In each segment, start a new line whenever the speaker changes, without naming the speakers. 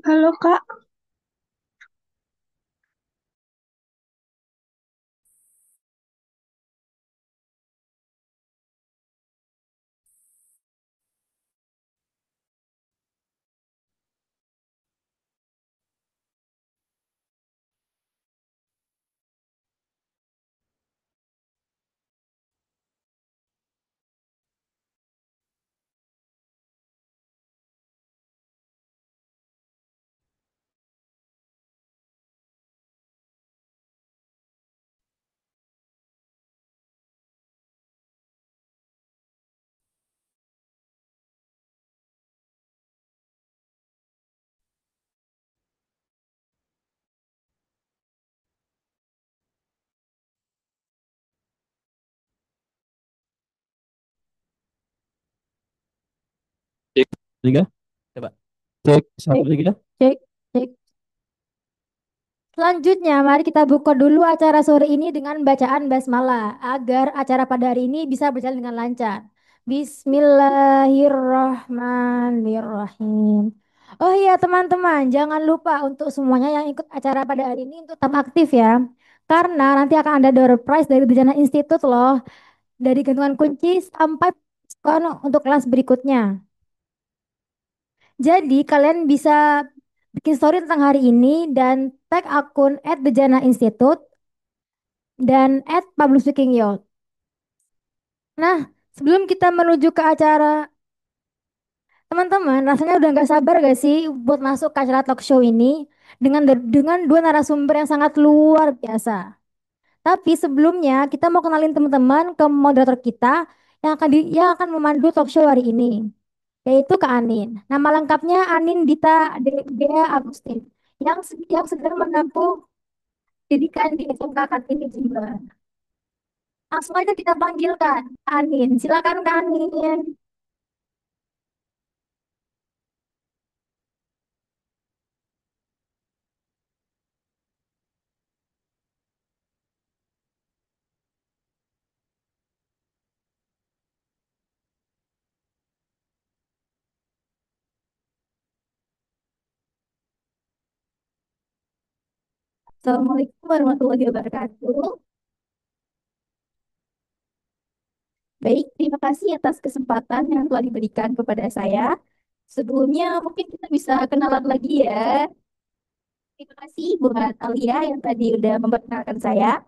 Halo Kak,
Cek tiga, coba cek satu
Cek,
tiga.
cek, cek. Selanjutnya, mari kita buka dulu acara sore ini dengan bacaan basmalah agar acara pada hari ini bisa berjalan dengan lancar. Bismillahirrahmanirrahim. Oh iya teman-teman, jangan lupa untuk semuanya yang ikut acara pada hari ini untuk tetap aktif ya. Karena nanti akan ada door prize dari Bejana Institute loh. Dari gantungan kunci sampai diskon untuk kelas berikutnya. Jadi kalian bisa bikin story tentang hari ini dan tag akun @bejana institute dan @publicspeakingyot. Nah, sebelum kita menuju ke acara, teman-teman, rasanya udah nggak sabar gak sih buat masuk ke acara talk show ini dengan dua narasumber yang sangat luar biasa. Tapi sebelumnya kita mau kenalin teman-teman ke moderator kita yang akan memandu talk show hari ini, yaitu Kak Anin. Nama lengkapnya Anin Dita Dea Agustin yang sedang menempuh pendidikan di SMK Kartini Jember. Langsung aja kita panggilkan Anin. Silakan Kak Anin. Assalamualaikum warahmatullahi wabarakatuh. Baik, terima kasih atas kesempatan yang telah diberikan kepada saya. Sebelumnya mungkin kita bisa kenalan lagi ya. Terima kasih buat Alia yang tadi udah memperkenalkan saya.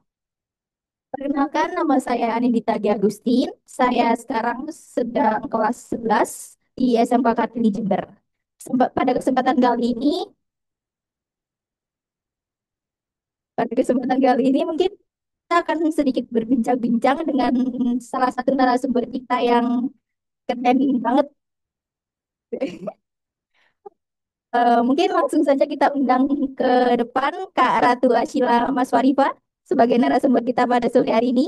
Perkenalkan, nama saya Anindita Di Agustin. Saya sekarang sedang kelas 11 di SMK Kartini Jember. Pada kesempatan kali ini, mungkin kita akan sedikit berbincang-bincang dengan salah satu narasumber kita yang keren banget. Mungkin langsung saja kita undang ke depan Kak Ratu Ashila Maswarifa sebagai narasumber kita pada sore hari ini.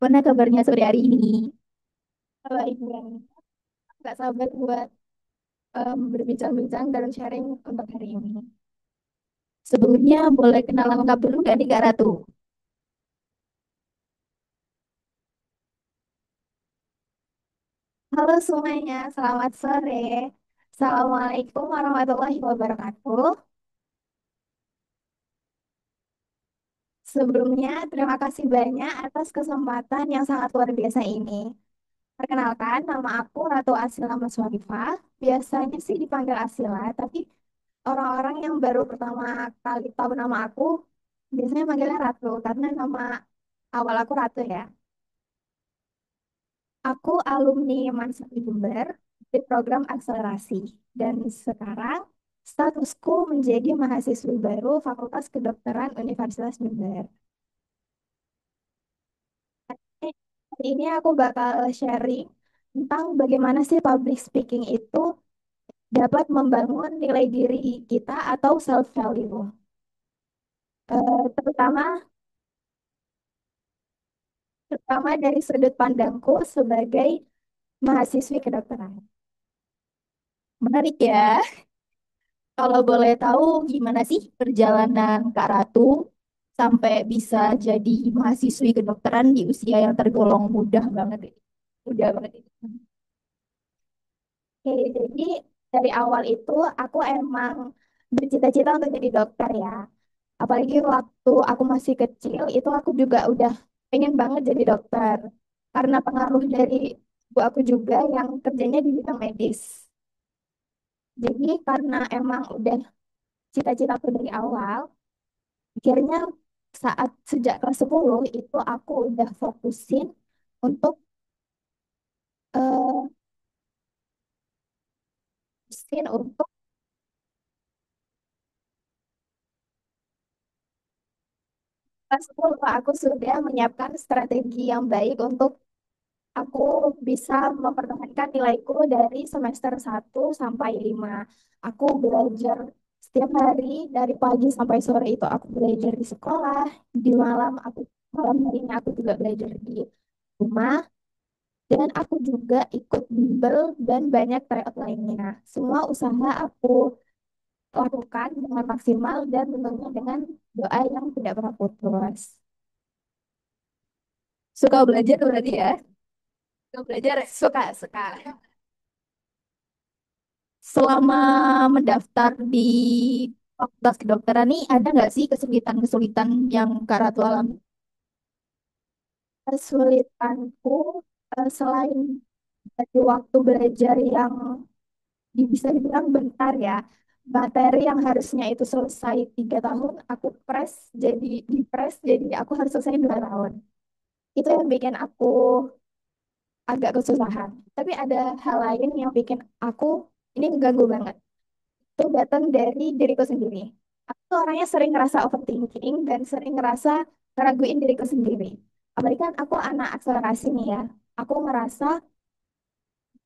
Gimana kabarnya sore hari ini? Baik, nggak sabar buat berbincang-bincang dan sharing untuk hari ini. Sebelumnya boleh kenalan lengkap dulu nggak nih Kak Ratu? Halo semuanya, selamat sore. Assalamualaikum warahmatullahi wabarakatuh. Sebelumnya, terima kasih banyak atas kesempatan yang sangat luar biasa ini. Perkenalkan, nama aku Ratu Asila Maswarifah. Biasanya sih dipanggil Asila, tapi orang-orang yang baru pertama kali tahu nama aku, biasanya manggilnya Ratu, karena nama awal aku Ratu ya. Aku alumni Mansur Jember di program akselerasi. Dan sekarang statusku menjadi mahasiswi baru Fakultas Kedokteran Universitas Jember.
Hari ini aku bakal sharing tentang bagaimana sih public speaking itu dapat membangun nilai diri kita atau self value. Terutama terutama dari sudut pandangku sebagai mahasiswi kedokteran. Menarik ya. Kalau boleh tahu gimana sih perjalanan Kak Ratu sampai bisa jadi mahasiswi kedokteran di usia yang tergolong mudah banget ini. Mudah banget ini. Oke, jadi dari awal itu aku emang bercita-cita untuk jadi dokter ya. Apalagi waktu aku masih kecil itu aku juga udah pengen banget jadi dokter. Karena pengaruh dari ibu aku juga yang kerjanya di bidang medis. Jadi karena emang udah cita-citaku dari awal, akhirnya saat sejak kelas 10 itu aku udah fokusin untuk eh, untuk kelas 10 aku sudah menyiapkan strategi yang baik untuk aku bisa mempertahankan nilaiku dari semester 1 sampai 5. Aku belajar setiap hari dari pagi sampai sore itu aku belajar di sekolah, di malam harinya aku juga belajar di rumah dan aku juga ikut bimbel dan banyak tryout lainnya. Semua usaha aku lakukan dengan maksimal dan tentunya dengan doa yang tidak pernah putus. Suka belajar berarti ya? Suka belajar, suka, suka. Selama mendaftar di fakultas kedokteran nih, ada nggak sih kesulitan-kesulitan yang Kak Ratu alami? Kesulitanku selain dari waktu belajar yang bisa dibilang bentar ya, materi yang harusnya itu selesai 3 tahun, aku di press jadi aku harus selesai 2 tahun. Itu yang bikin aku agak kesusahan. Tapi ada hal lain yang bikin aku ini mengganggu banget. Itu datang dari diriku sendiri. Aku tuh orangnya sering ngerasa overthinking dan sering ngerasa ngeraguin diriku sendiri. Apalagi kan aku anak akselerasi nih ya. Aku merasa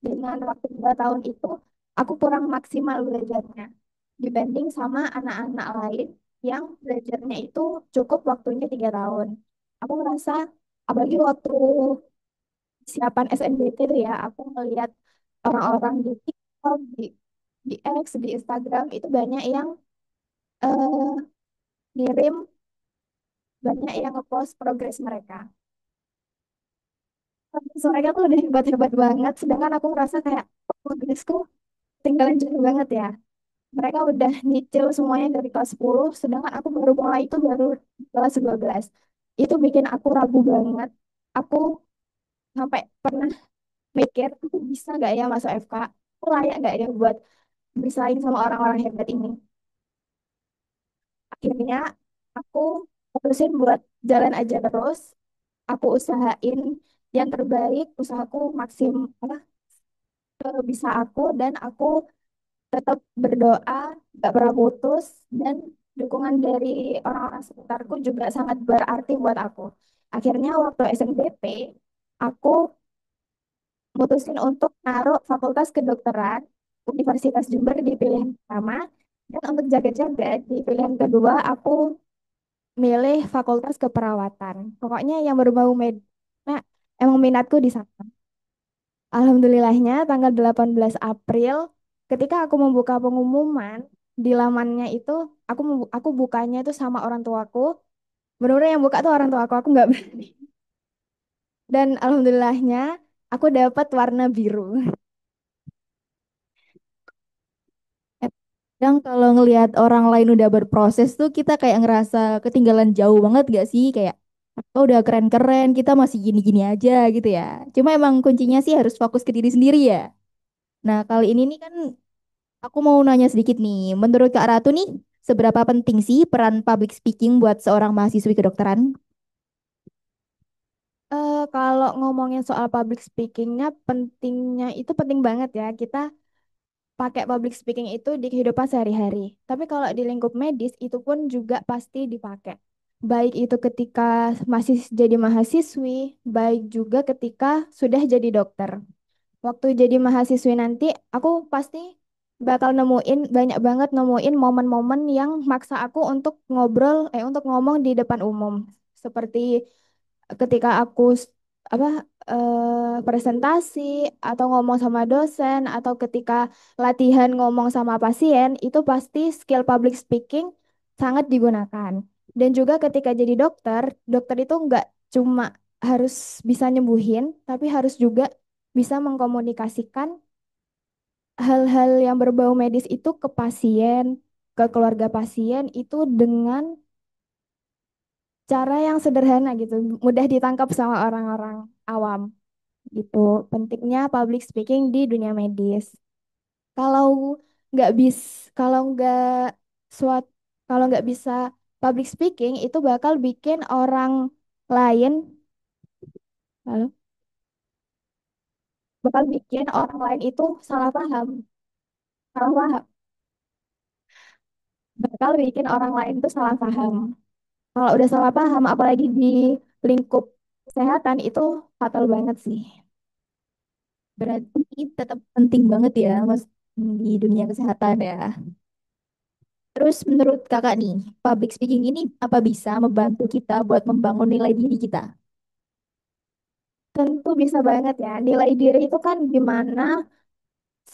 dengan waktu 2 tahun itu aku kurang maksimal belajarnya dibanding sama anak-anak lain yang belajarnya itu cukup waktunya 3 tahun. Aku merasa apalagi waktu siapan SNBT itu ya, aku melihat orang-orang di TikTok, di X, di Instagram itu banyak yang eh, ngirim, banyak yang ngepost progres mereka. Progres mereka tuh udah hebat-hebat banget, sedangkan aku ngerasa kayak "Oh, progresku tinggalan jauh banget ya. Mereka udah nyicil semuanya dari kelas 10, sedangkan aku baru mulai itu baru kelas 12. Itu bikin aku ragu banget. Aku sampai pernah mikir, aku bisa nggak ya masuk FK? Aku layak nggak ya buat bersaing sama orang-orang hebat ini? Akhirnya aku putusin buat jalan aja terus. Aku usahain yang terbaik, usahaku apa, bisa aku dan aku tetap berdoa, gak pernah putus, dan dukungan dari orang-orang sekitarku juga sangat berarti buat aku. Akhirnya waktu SNBP, aku mutusin untuk naruh Fakultas Kedokteran Universitas Jember di pilihan pertama, dan untuk jaga-jaga di pilihan kedua, aku milih Fakultas Keperawatan. Pokoknya yang berbau med. Nah, emang minatku di sana. Alhamdulillahnya tanggal 18 April ketika aku membuka pengumuman di lamannya itu aku bukanya itu sama orang tuaku. Benar-benar yang buka tuh orang tuaku, aku nggak berani. Dan alhamdulillahnya aku dapat warna biru.
Kadang kalau ngelihat orang lain udah berproses tuh kita kayak ngerasa ketinggalan jauh banget gak sih? Kayak oh udah keren-keren, kita masih gini-gini aja gitu ya. Cuma emang kuncinya sih harus fokus ke diri sendiri ya. Nah, kali ini nih kan aku mau nanya sedikit nih. Menurut Kak Ratu nih, seberapa penting sih peran public speaking buat seorang mahasiswi kedokteran?
Kalau ngomongin soal public speakingnya, itu penting banget ya. Kita pakai public speaking itu di kehidupan sehari-hari. Tapi kalau di lingkup medis itu pun juga pasti dipakai. baik itu ketika masih jadi mahasiswi, baik juga ketika sudah jadi dokter. Waktu jadi mahasiswi nanti, aku pasti bakal nemuin banyak banget nemuin momen-momen yang maksa aku untuk untuk ngomong di depan umum. Seperti ketika aku apa presentasi atau ngomong sama dosen atau ketika latihan ngomong sama pasien, itu pasti skill public speaking sangat digunakan. Dan juga ketika jadi dokter, dokter itu nggak cuma harus bisa nyembuhin, tapi harus juga bisa mengkomunikasikan hal-hal yang berbau medis itu ke pasien, ke keluarga pasien itu dengan cara yang sederhana gitu, mudah ditangkap sama orang-orang awam gitu. Pentingnya public speaking di dunia medis. Kalau nggak bis, kalau nggak suat, kalau nggak bisa public speaking itu bakal bikin orang lain, halo, bakal bikin orang lain itu salah paham, salah paham, bakal bikin orang lain itu salah paham. Kalau udah salah paham, apalagi di lingkup kesehatan itu fatal banget sih.
Berarti tetap penting banget ya, Mas, di dunia kesehatan ya. Terus menurut kakak nih, public speaking ini apa bisa membantu kita buat membangun nilai diri kita?
Tentu bisa banget ya. Nilai diri itu kan gimana,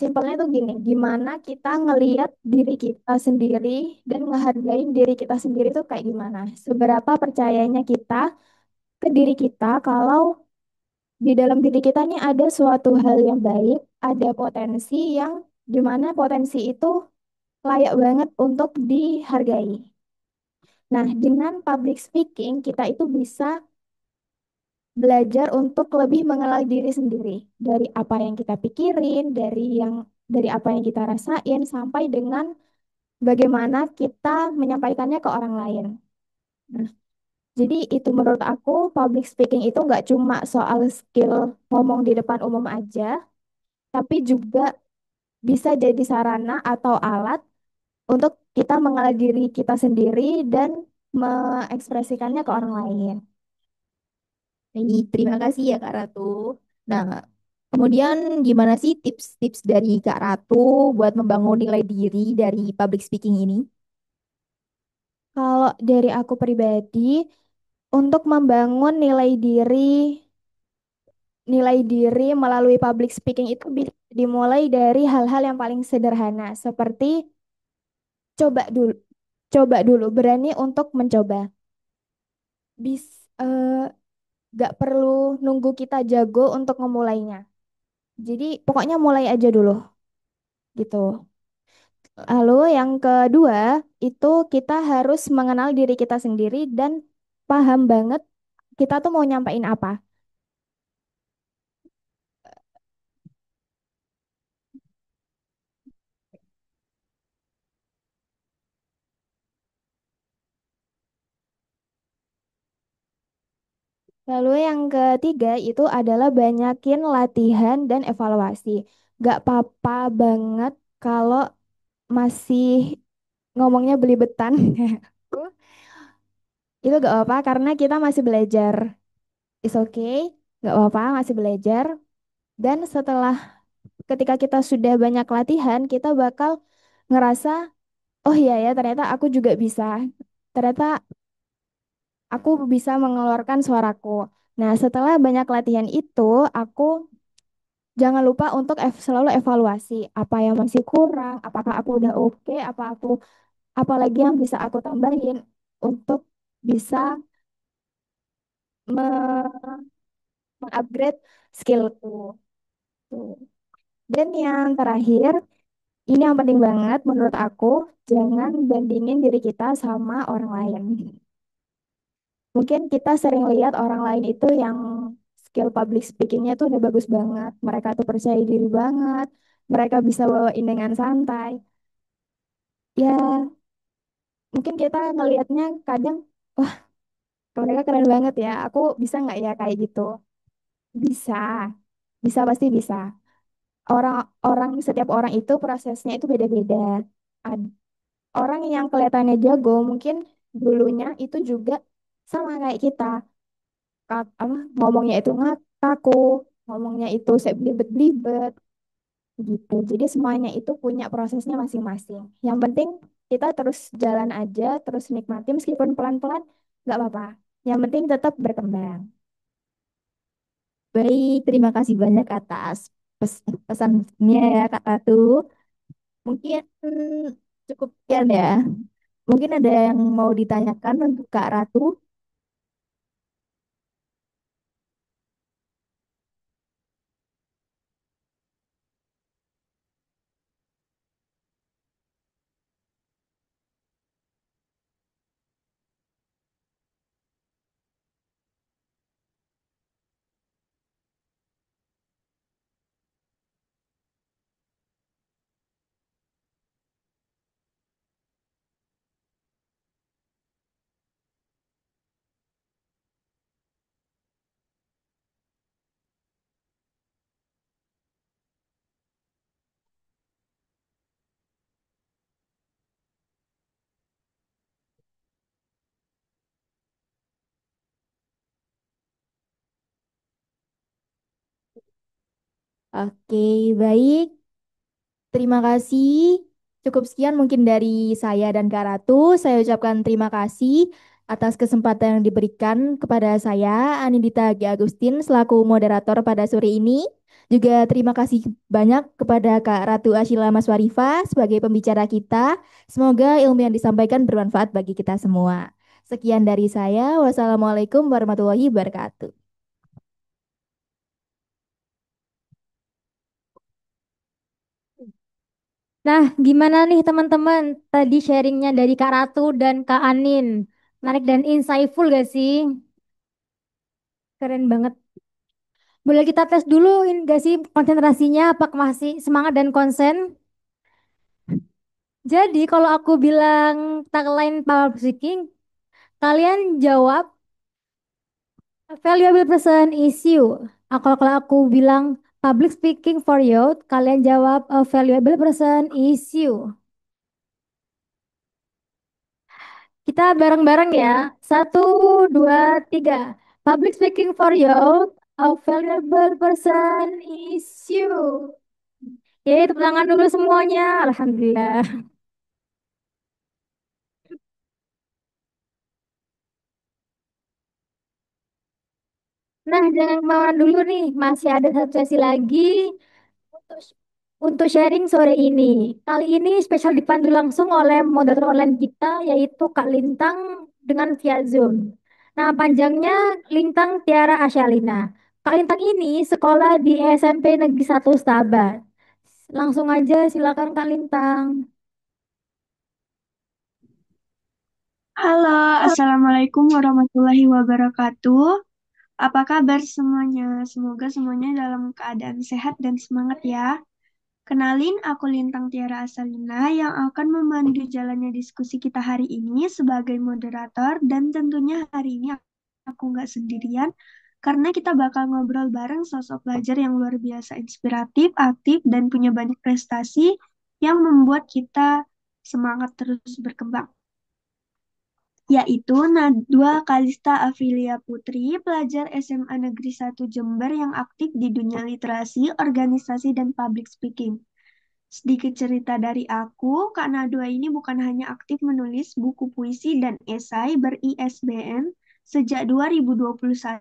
simpelnya tuh gini, gimana kita ngelihat diri kita sendiri dan ngehargain diri kita sendiri tuh kayak gimana. Seberapa percayanya kita ke diri kita kalau di dalam diri kita ini ada suatu hal yang baik, ada potensi yang dimana potensi itu layak banget untuk dihargai. Nah, dengan public speaking, kita itu bisa belajar untuk lebih mengenal diri sendiri dari apa yang kita pikirin, dari apa yang kita rasain sampai dengan bagaimana kita menyampaikannya ke orang lain. Nah, jadi itu menurut aku public speaking itu nggak cuma soal skill ngomong di depan umum aja, tapi juga bisa jadi sarana atau alat untuk kita mengenal diri kita sendiri dan mengekspresikannya ke orang lain.
Ini terima kasih ya Kak Ratu. Nah, kemudian gimana sih tips-tips dari Kak Ratu buat membangun nilai diri dari public speaking ini?
Kalau dari aku pribadi, untuk membangun nilai diri melalui public speaking itu bisa dimulai dari hal-hal yang paling sederhana, seperti coba dulu, coba dulu, berani untuk mencoba. Bis, gak perlu nunggu kita jago untuk memulainya. Jadi pokoknya mulai aja dulu, gitu. Lalu yang kedua, itu kita harus mengenal diri kita sendiri dan paham banget kita tuh mau nyampain apa. Lalu yang ketiga itu adalah banyakin latihan dan evaluasi. Gak apa-apa banget kalau masih ngomongnya belibetan. Itu gak apa-apa karena kita masih belajar. It's okay, gak apa-apa masih belajar. Dan setelah ketika kita sudah banyak latihan, kita bakal ngerasa, oh iya ya ternyata aku juga bisa. Ternyata aku bisa mengeluarkan suaraku. Nah, setelah banyak latihan itu, aku jangan lupa untuk selalu evaluasi apa yang masih kurang, apakah aku udah oke, apa lagi yang bisa aku tambahin untuk bisa me- mengupgrade skillku. Tuh. Dan yang terakhir, ini yang penting banget menurut aku, jangan bandingin diri kita sama orang lain. Mungkin kita sering lihat orang lain itu yang skill public speakingnya tuh udah bagus banget. Mereka tuh percaya diri banget. Mereka bisa bawain dengan santai. Ya, mungkin kita ngelihatnya kadang, wah, mereka keren banget ya. Aku bisa nggak ya kayak gitu? Bisa, bisa pasti bisa. Orang-orang, setiap orang itu prosesnya itu beda-beda. Ad- Orang yang kelihatannya jago, mungkin dulunya itu juga sama kayak kita. Apa, ngomongnya itu kaku, ngomongnya itu saya belibet-belibet gitu. Jadi semuanya itu punya prosesnya masing-masing. Yang penting kita terus jalan aja, terus nikmati meskipun pelan-pelan, nggak apa-apa. Yang penting tetap berkembang.
Baik, terima kasih banyak atas pesannya ya Kak Ratu. Mungkin cukup sekian ya. Mungkin ada yang mau ditanyakan untuk Kak Ratu. Oke, baik. Terima kasih. Cukup sekian mungkin dari saya dan Kak Ratu. Saya ucapkan terima kasih atas kesempatan yang diberikan kepada saya, Anindita G. Agustin, selaku moderator pada sore ini. Juga terima kasih banyak kepada Kak Ratu Ashila Maswarifa sebagai pembicara kita. Semoga ilmu yang disampaikan bermanfaat bagi kita semua. Sekian dari saya. Wassalamualaikum warahmatullahi wabarakatuh.
Nah, gimana nih teman-teman? Tadi sharingnya dari Kak Ratu dan Kak Anin. Menarik dan insightful gak sih? Keren banget. Boleh kita tes dulu gak sih konsentrasinya? Apakah masih semangat dan konsen? Jadi kalau aku bilang tagline public speaking, kalian jawab a valuable person is you. Kalau aku bilang public speaking for youth, kalian jawab a valuable person is you. Kita bareng-bareng ya. Satu, dua, tiga. Public speaking for youth, a valuable person is you. Oke, tepuk tangan dulu semuanya. Alhamdulillah. Nah, jangan kemana dulu nih. Masih ada satu sesi lagi untuk untuk sharing sore ini. Kali ini spesial dipandu langsung oleh moderator online kita, yaitu Kak Lintang dengan via Zoom. Nah, panjangnya Lintang Tiara Asyalina. Kak Lintang ini sekolah di SMP Negeri 1 Stabat. Langsung aja silakan Kak Lintang.
Halo, Assalamualaikum warahmatullahi wabarakatuh. Apa kabar semuanya? Semoga semuanya dalam keadaan sehat dan semangat ya. Kenalin, aku Lintang Tiara Asalina yang akan memandu jalannya diskusi kita hari ini sebagai moderator dan tentunya hari ini aku nggak sendirian karena kita bakal ngobrol bareng sosok pelajar yang luar biasa inspiratif, aktif, dan punya banyak prestasi yang membuat kita semangat terus berkembang, yaitu Najwa Kalista Afilia Putri, pelajar SMA Negeri 1 Jember yang aktif di dunia literasi, organisasi, dan public speaking. Sedikit cerita dari aku, Kak Najwa ini bukan hanya aktif menulis buku puisi dan esai ber-ISBN sejak 2021,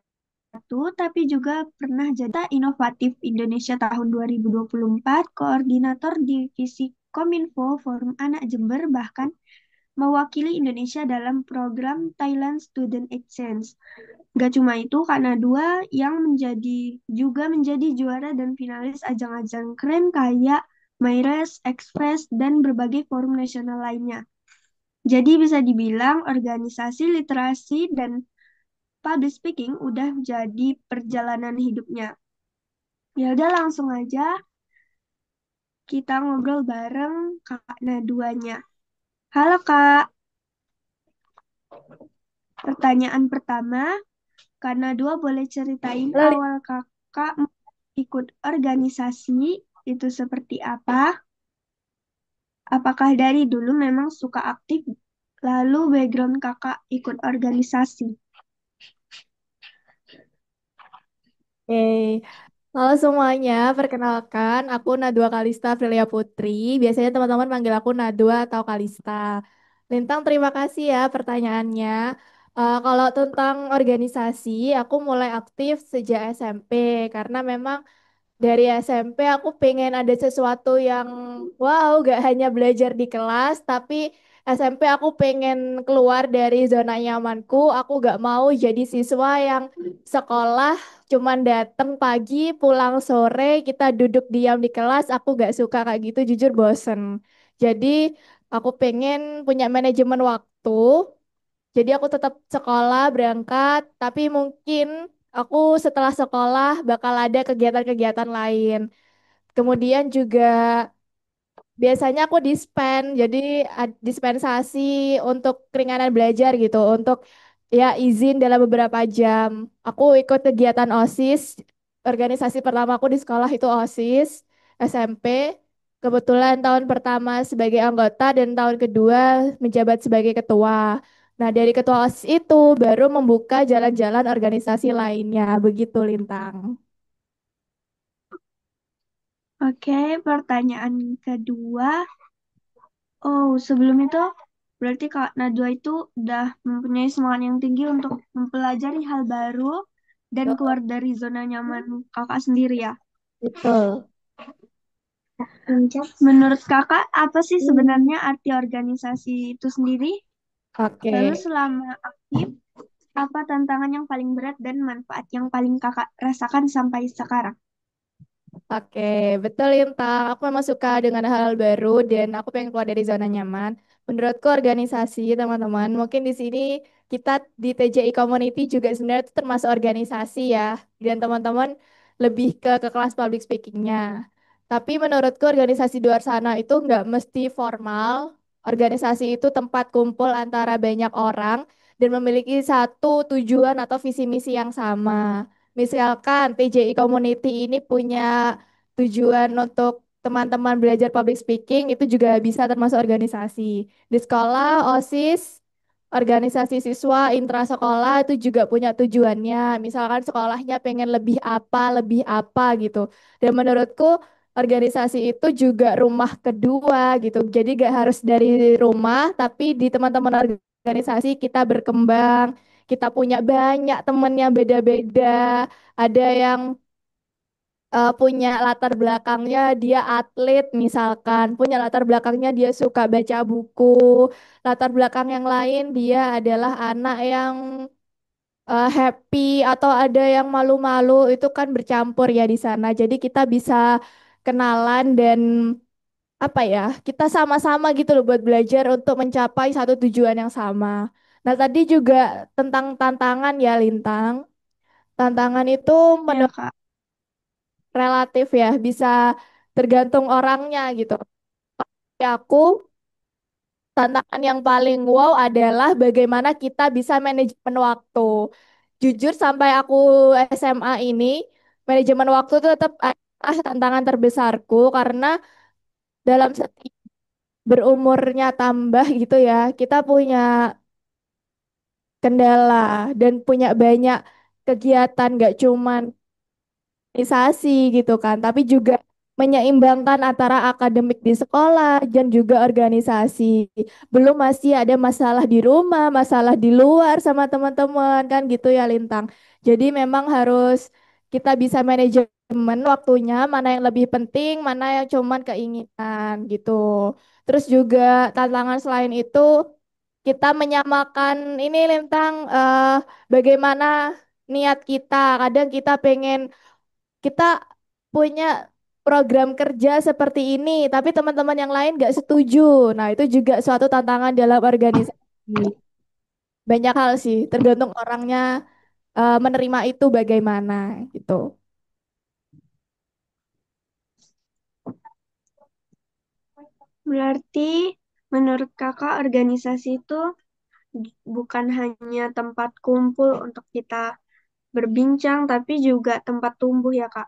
tapi juga pernah jadi inovatif Indonesia tahun 2024, koordinator divisi Kominfo Forum Anak Jember, bahkan mewakili Indonesia dalam program Thailand Student Exchange. Gak cuma itu, Kak Nadwa yang juga menjadi juara dan finalis ajang-ajang keren kayak Myres, Express, dan berbagai forum nasional lainnya. Jadi bisa dibilang organisasi literasi dan public speaking udah jadi perjalanan hidupnya. Ya udah langsung aja kita ngobrol bareng Kak Nadwanya. Halo Kak, pertanyaan pertama, karena dua boleh ceritain
Halo,
awal kakak ikut organisasi itu seperti apa? Apakah dari dulu memang suka aktif, lalu background kakak ikut organisasi?
Oke, halo semuanya, perkenalkan aku Nadwa Kalista Aprilia Putri. Biasanya teman-teman panggil aku Nadwa atau Kalista. Lintang, terima kasih ya pertanyaannya. Kalau tentang organisasi, aku mulai aktif sejak SMP karena memang dari SMP aku pengen ada sesuatu yang wow, gak hanya belajar di kelas, tapi SMP aku pengen keluar dari zona nyamanku. Aku gak mau jadi siswa yang sekolah cuman datang pagi, pulang sore, kita duduk diam di kelas. Aku gak suka kayak gitu, jujur bosen. Jadi aku pengen punya manajemen waktu. Jadi aku tetap sekolah, berangkat, tapi mungkin aku setelah sekolah bakal ada kegiatan-kegiatan lain. Kemudian juga biasanya aku dispen, jadi dispensasi untuk keringanan belajar gitu, untuk ya izin dalam beberapa jam. Aku ikut kegiatan OSIS, organisasi pertama aku di sekolah itu OSIS, SMP. Kebetulan tahun pertama sebagai anggota dan tahun kedua menjabat sebagai ketua. Nah, dari ketua OSIS itu baru membuka jalan-jalan organisasi lainnya, begitu Lintang.
Oke, pertanyaan kedua. Oh, sebelum itu berarti Kak Najwa itu udah mempunyai semangat yang tinggi untuk mempelajari hal baru dan keluar dari zona nyaman Kakak sendiri ya.
Betul.
Menurut Kakak, apa sih sebenarnya arti organisasi itu sendiri? Lalu
Oke.
selama aktif, apa tantangan yang paling berat dan manfaat yang paling Kakak rasakan sampai sekarang?
Oke, betul Lintang. Aku memang suka dengan hal baru dan aku pengen keluar dari zona nyaman. Menurutku organisasi, teman-teman, mungkin di sini kita di TJI Community juga sebenarnya itu termasuk organisasi ya. Dan teman-teman lebih ke kelas public speakingnya. Tapi menurutku organisasi di luar sana itu nggak mesti formal. Organisasi itu tempat kumpul antara banyak orang dan memiliki satu tujuan atau visi misi yang sama. Misalkan TJI Community ini punya tujuan untuk teman-teman belajar public speaking itu juga bisa termasuk organisasi. Di sekolah, OSIS, organisasi siswa intrasekolah itu juga punya tujuannya. Misalkan sekolahnya pengen lebih apa gitu. Dan menurutku organisasi itu juga rumah kedua gitu. Jadi gak harus dari rumah, tapi di teman-teman organisasi kita berkembang, kita punya banyak temen yang beda-beda. Ada yang punya latar belakangnya dia atlet misalkan, punya latar belakangnya dia suka baca buku, latar belakang yang lain dia adalah anak yang happy atau ada yang malu-malu itu kan bercampur ya di sana. Jadi kita bisa kenalan dan apa ya, kita sama-sama gitu loh buat belajar untuk mencapai satu tujuan yang sama. Nah, tadi juga tentang tantangan ya Lintang. Tantangan itu
Ya, Kak.
relatif ya, bisa tergantung orangnya gitu. Ya, aku tantangan yang paling wow adalah bagaimana kita bisa manajemen waktu. Jujur sampai aku SMA ini, manajemen waktu itu tetap adalah tantangan terbesarku karena dalam setiap berumurnya tambah gitu ya, kita punya kendala dan punya banyak kegiatan, gak cuman organisasi gitu kan, tapi juga menyeimbangkan antara akademik di sekolah dan juga organisasi. Belum masih ada masalah di rumah, masalah di luar sama teman-teman kan gitu ya Lintang. Jadi memang harus kita bisa manajemen waktunya, mana yang lebih penting, mana yang cuman keinginan gitu. Terus juga tantangan selain itu kita menyamakan ini Lintang bagaimana niat kita. Kadang kita pengen kita punya program kerja seperti ini, tapi teman-teman yang lain nggak setuju. Nah, itu juga suatu tantangan dalam organisasi. Banyak hal sih, tergantung orangnya menerima itu bagaimana gitu.
Berarti menurut Kakak organisasi itu bukan hanya tempat kumpul untuk kita berbincang, tapi juga tempat tumbuh ya, Kak.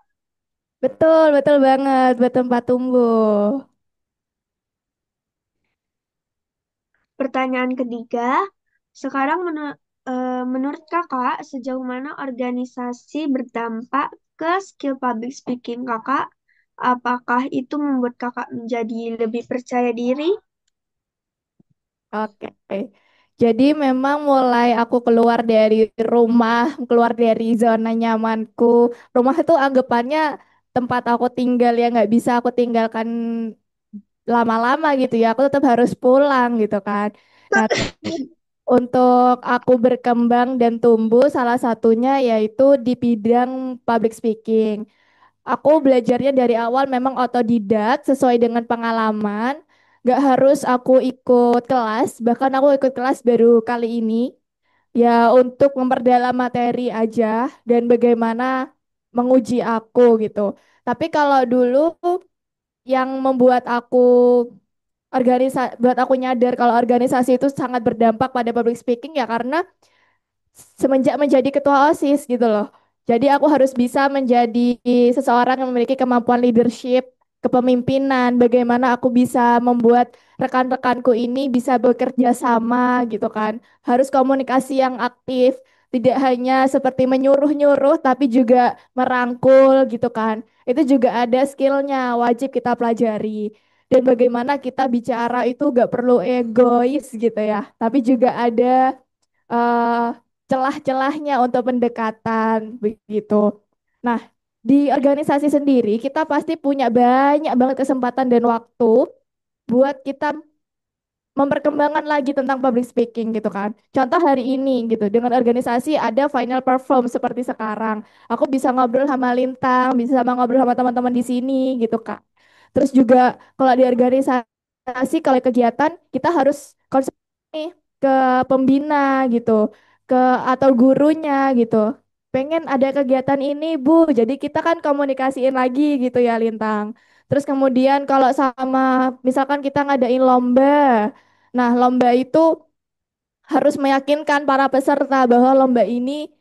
Betul, betul banget, bertempat tumbuh.
Pertanyaan ketiga, sekarang menurut Kakak sejauh mana organisasi berdampak ke skill public speaking kakak. Apakah itu membuat kakak menjadi lebih percaya diri?
Oke. Jadi memang mulai aku keluar dari rumah, keluar dari zona nyamanku. Rumah itu anggapannya tempat aku tinggal yang nggak bisa aku tinggalkan lama-lama gitu ya. Aku tetap harus pulang gitu kan. Nah, tapi untuk aku berkembang dan tumbuh, salah satunya yaitu di bidang public speaking. Aku belajarnya dari awal memang otodidak sesuai dengan pengalaman. Gak harus aku ikut kelas, bahkan aku ikut kelas baru kali ini. Ya untuk memperdalam materi aja dan bagaimana menguji aku gitu. Tapi kalau dulu yang membuat aku buat aku nyadar kalau organisasi itu sangat berdampak pada public speaking ya karena semenjak menjadi ketua OSIS gitu loh. Jadi aku harus bisa menjadi seseorang yang memiliki kemampuan leadership, kepemimpinan, bagaimana aku bisa membuat rekan-rekanku ini bisa bekerja sama gitu kan. Harus komunikasi yang aktif, tidak hanya seperti menyuruh-nyuruh tapi juga merangkul gitu kan. Itu juga ada skillnya, wajib kita pelajari. Dan bagaimana kita bicara itu gak perlu egois gitu ya, tapi juga ada eh, celah-celahnya untuk pendekatan begitu. Nah, di organisasi sendiri kita pasti punya banyak banget kesempatan dan waktu buat kita memperkembangkan lagi tentang public speaking gitu kan. Contoh hari ini gitu, dengan organisasi ada final perform seperti sekarang. Aku bisa ngobrol sama Lintang, bisa ngobrol sama teman-teman di sini gitu Kak. Terus juga kalau di organisasi, kalau kegiatan kita harus konsen nih ke pembina gitu, ke atau gurunya gitu. Pengen ada kegiatan ini Bu, jadi kita kan komunikasiin lagi gitu ya Lintang. Terus kemudian kalau sama misalkan kita ngadain lomba, nah lomba itu harus meyakinkan para peserta bahwa lomba ini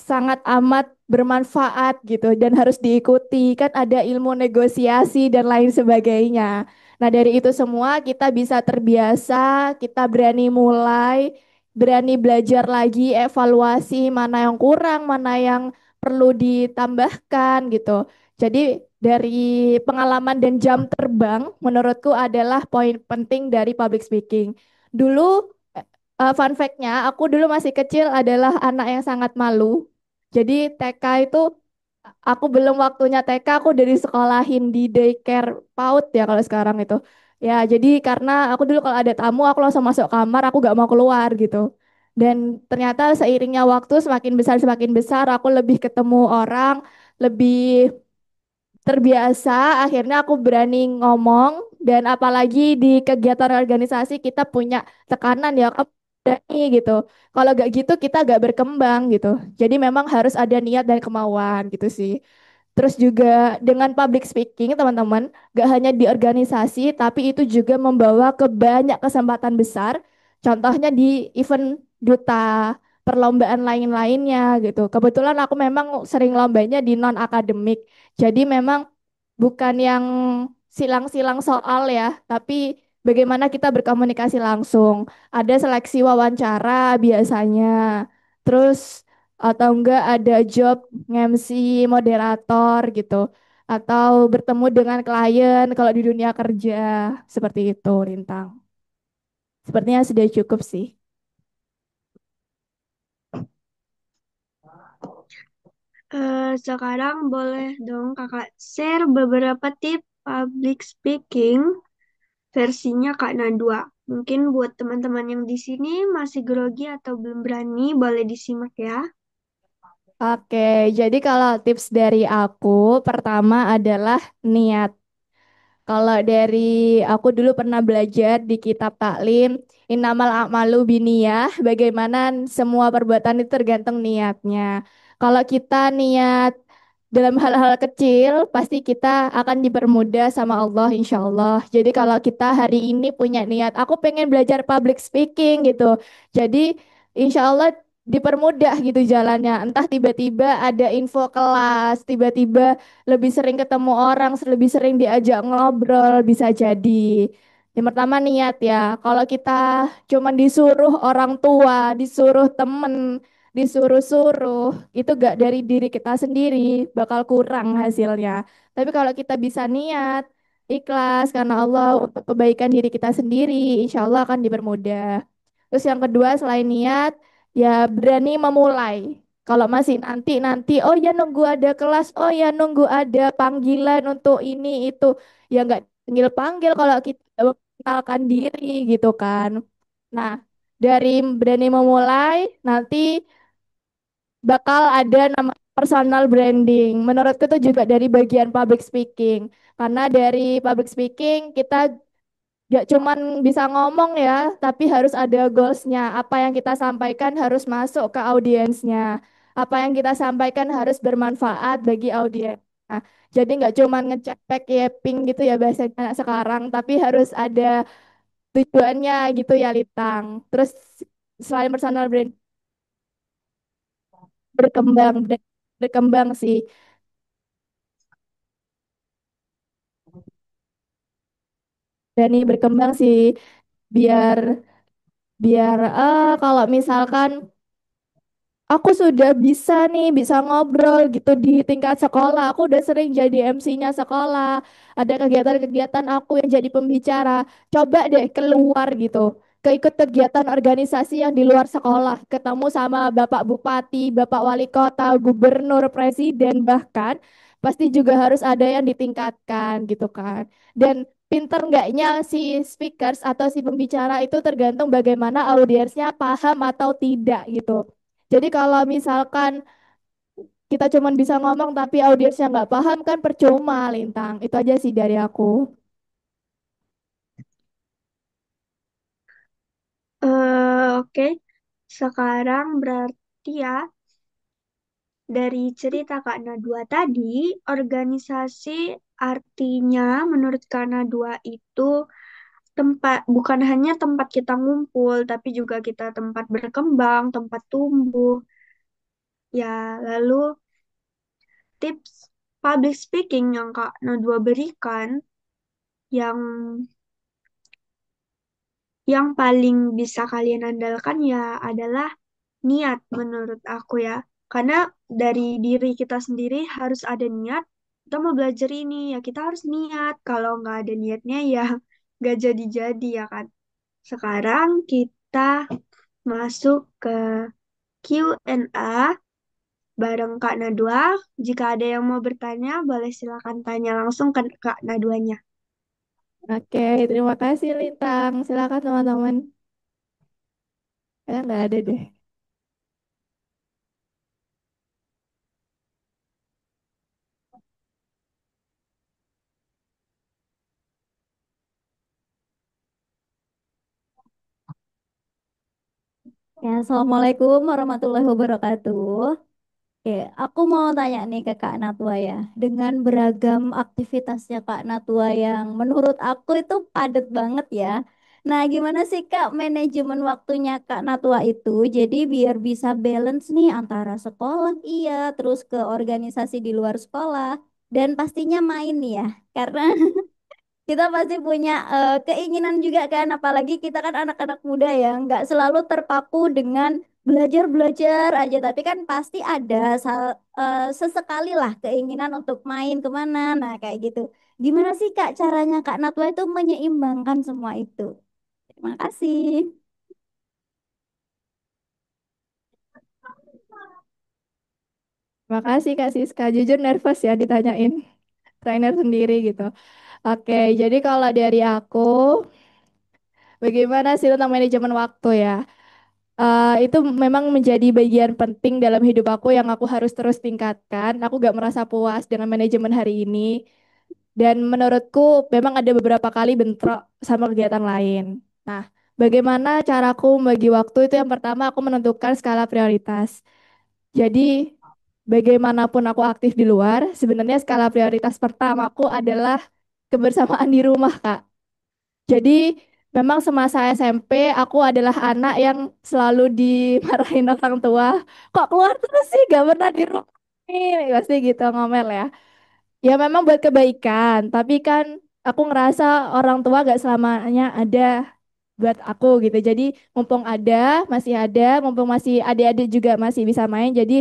sangat amat bermanfaat gitu dan harus diikuti kan ada ilmu negosiasi dan lain sebagainya. Nah dari itu semua kita bisa terbiasa, kita berani mulai, berani belajar lagi, evaluasi mana yang kurang, mana yang perlu ditambahkan gitu. Jadi dari pengalaman dan jam terbang menurutku adalah poin penting dari public speaking. Dulu fun fact-nya, aku dulu masih kecil adalah anak yang sangat malu. Jadi TK itu aku belum waktunya TK, aku udah disekolahin di daycare PAUD ya kalau sekarang itu. Ya, jadi karena aku dulu kalau ada tamu aku langsung masuk kamar, aku gak mau keluar gitu. Dan ternyata seiringnya waktu semakin besar aku lebih ketemu orang, lebih terbiasa, akhirnya aku berani ngomong dan apalagi di kegiatan organisasi kita punya tekanan ya kamu berani gitu. Kalau gak gitu kita gak berkembang gitu. Jadi memang harus ada niat dan kemauan gitu sih. Terus juga dengan public speaking teman-teman, gak hanya di organisasi tapi itu juga membawa ke banyak kesempatan besar. Contohnya di event duta, perlombaan lain-lainnya gitu. Kebetulan aku memang sering lombanya di non akademik. Jadi memang bukan yang silang-silang soal ya, tapi bagaimana kita berkomunikasi langsung. Ada seleksi wawancara biasanya. Terus atau enggak ada job nge-MC moderator gitu. Atau bertemu dengan klien kalau di dunia kerja seperti itu, Rintang. Sepertinya sudah cukup sih.
Sekarang boleh dong kakak share beberapa tips public speaking versinya Kak Nadwa. Mungkin buat teman-teman yang di sini masih grogi atau belum berani, boleh disimak ya.
Oke, jadi kalau tips dari aku, pertama adalah niat. Kalau dari aku dulu pernah belajar di kitab taklim, innamal a'malu biniyah, bagaimana semua perbuatan itu tergantung niatnya. Kalau kita niat dalam hal-hal kecil, pasti kita akan dipermudah sama Allah, insya Allah. Jadi kalau kita hari ini punya niat, aku pengen belajar public speaking gitu. Jadi insya Allah dipermudah gitu jalannya. Entah tiba-tiba ada info kelas, tiba-tiba lebih sering ketemu orang, lebih sering diajak ngobrol, bisa jadi. Yang pertama niat ya. Kalau kita cuma disuruh orang tua, disuruh temen, disuruh-suruh, itu gak dari diri kita sendiri, bakal kurang hasilnya. Tapi kalau kita bisa niat, ikhlas karena Allah untuk kebaikan diri kita sendiri, insya Allah akan dipermudah. Terus yang kedua selain niat, ya berani memulai. Kalau masih nanti, oh ya nunggu ada kelas, oh ya nunggu ada panggilan untuk ini itu, ya nggak panggil kalau kita mengenalkan diri gitu kan. Nah, dari berani memulai, nanti bakal ada nama personal branding. Menurutku itu juga dari bagian public speaking. Karena dari public speaking kita gak cuman bisa ngomong ya, tapi harus ada goalsnya. Apa yang kita sampaikan harus masuk ke audiensnya. Apa yang kita sampaikan harus bermanfaat bagi audiens. Nah, jadi nggak cuman ngecek yapping gitu ya bahasa anak sekarang, tapi harus ada tujuannya gitu ya Litang. Terus selain personal brand berkembang berkembang sih. Dani berkembang sih biar biar kalau misalkan aku sudah bisa nih, bisa ngobrol gitu di tingkat sekolah. Aku udah sering jadi MC-nya sekolah. Ada kegiatan-kegiatan aku yang jadi pembicara. Coba deh keluar gitu. Keikut kegiatan organisasi yang di luar sekolah. Ketemu sama Bapak Bupati, Bapak Wali Kota, Gubernur, Presiden, bahkan pasti juga harus ada yang ditingkatkan gitu kan. Dan pinter enggaknya si speakers atau si pembicara itu tergantung bagaimana audiensnya paham atau tidak gitu. Jadi kalau misalkan kita cuma bisa ngomong tapi audiensnya nggak paham kan percuma, Lintang. Itu aja sih dari aku.
Oke. Sekarang berarti ya, dari cerita Kak Nadwa tadi, organisasi artinya menurut Kak Nadwa itu tempat, bukan hanya tempat kita ngumpul, tapi juga kita tempat berkembang, tempat tumbuh. Ya, lalu tips public speaking yang Kak Nadwa berikan, yang paling bisa kalian andalkan ya adalah niat menurut aku ya. Karena dari diri kita sendiri harus ada niat. Kita mau belajar ini ya kita harus niat. Kalau nggak ada niatnya ya nggak jadi-jadi ya kan. Sekarang kita masuk ke Q&A bareng Kak Nadwa. Jika ada yang mau bertanya, boleh silakan tanya langsung ke Kak Nadwanya.
Oke, terima kasih Lintang. Silakan teman-teman. Nggak ada deh.
Ya, Assalamualaikum warahmatullahi wabarakatuh. Oke, aku mau tanya nih ke Kak Natwa ya. Dengan beragam aktivitasnya Kak Natwa yang menurut aku itu padat banget ya. Nah, gimana sih Kak manajemen waktunya Kak Natwa itu? Jadi biar bisa balance nih antara sekolah, iya, terus ke organisasi di luar sekolah, dan pastinya main nih ya. Karena kita pasti punya keinginan juga kan, apalagi kita kan anak-anak muda ya, nggak selalu terpaku dengan belajar-belajar aja, tapi kan pasti ada sesekali lah keinginan untuk main kemana, nah kayak gitu. Gimana sih Kak caranya Kak Natwa itu menyeimbangkan semua itu? Terima kasih.
Terima kasih Kak Siska. Jujur nervous ya ditanyain trainer sendiri gitu. Oke, jadi kalau dari aku, bagaimana sih tentang manajemen waktu ya? Itu memang menjadi bagian penting dalam hidup aku yang aku harus terus tingkatkan. Aku gak merasa puas dengan manajemen hari ini. Dan menurutku memang ada beberapa kali bentrok sama kegiatan lain. Nah, bagaimana caraku membagi waktu itu yang pertama aku menentukan skala prioritas. Jadi, bagaimanapun aku aktif di luar, sebenarnya skala prioritas pertamaku adalah kebersamaan di rumah, Kak. Jadi memang semasa SMP aku adalah anak yang selalu dimarahin orang tua. Kok keluar terus sih gak pernah di rumah ini pasti gitu ngomel ya. Ya memang buat kebaikan, tapi kan aku ngerasa orang tua gak selamanya ada buat aku gitu. Jadi mumpung mumpung masih adik-adik juga masih bisa main. Jadi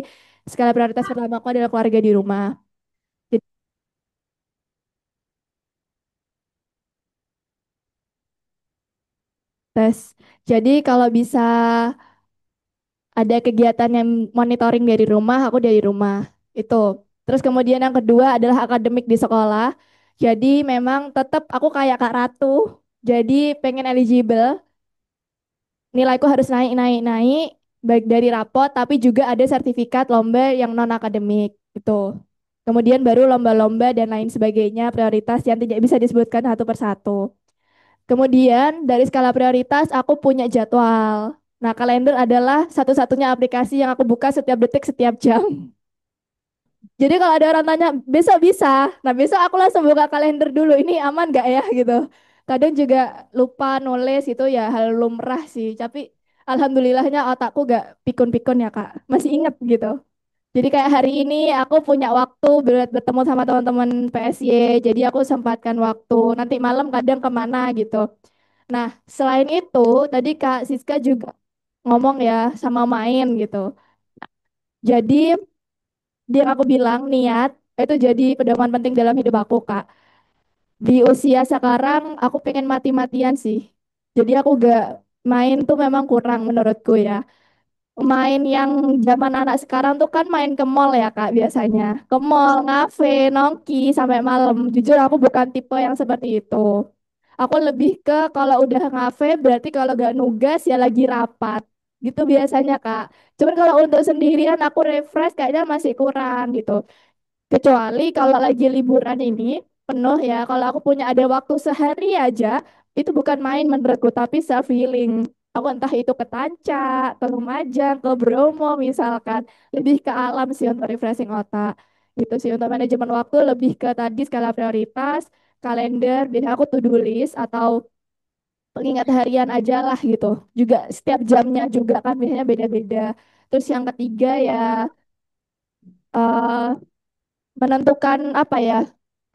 skala prioritas pertama aku adalah keluarga di rumah. Jadi, tes. Jadi kalau bisa ada kegiatan yang monitoring dari rumah, aku dari rumah. Itu. Terus kemudian yang kedua adalah akademik di sekolah. Jadi memang tetap aku kayak Kak Ratu. Jadi pengen eligible, nilaiku harus naik, naik, naik, baik dari rapot, tapi juga ada sertifikat lomba yang non akademik gitu. Kemudian baru lomba-lomba dan lain sebagainya, prioritas yang tidak bisa disebutkan satu persatu. Kemudian dari skala prioritas aku punya jadwal. Nah, kalender adalah satu-satunya aplikasi yang aku buka setiap detik, setiap jam. Jadi kalau ada orang tanya, besok bisa. Nah, besok aku langsung buka kalender dulu. Ini aman gak ya gitu. Kadang juga lupa nulis itu ya hal lumrah sih. Tapi alhamdulillahnya otakku gak pikun-pikun ya Kak. Masih inget gitu. Jadi kayak hari ini aku punya waktu buat bertemu sama teman-teman PSY. Jadi aku sempatkan waktu. Nanti malam kadang kemana gitu. Nah, selain itu, tadi Kak Siska juga ngomong ya sama main gitu. Jadi dia aku bilang niat itu jadi pedoman penting dalam hidup aku Kak. Di usia sekarang aku pengen mati-matian sih. Jadi aku gak main tuh memang kurang menurutku ya. Main yang zaman anak sekarang tuh kan main ke mall ya Kak biasanya. Ke mall, ngafe, nongki sampai malam. Jujur aku bukan tipe yang seperti itu. Aku lebih ke kalau udah ngafe berarti kalau gak nugas ya lagi rapat. Gitu biasanya Kak. Cuman kalau untuk sendirian aku refresh kayaknya masih kurang gitu. Kecuali kalau lagi liburan ini penuh ya, kalau aku punya ada waktu sehari aja, itu bukan main menurutku, tapi self healing. Aku entah itu ke Tanca, ke Lumajang, ke Bromo misalkan, lebih ke alam sih untuk refreshing otak. Gitu sih untuk manajemen waktu lebih ke tadi skala prioritas, kalender, biasanya aku to-do list atau pengingat harian aja lah gitu. Juga setiap jamnya juga kan biasanya beda-beda. Terus yang ketiga ya eh, menentukan apa ya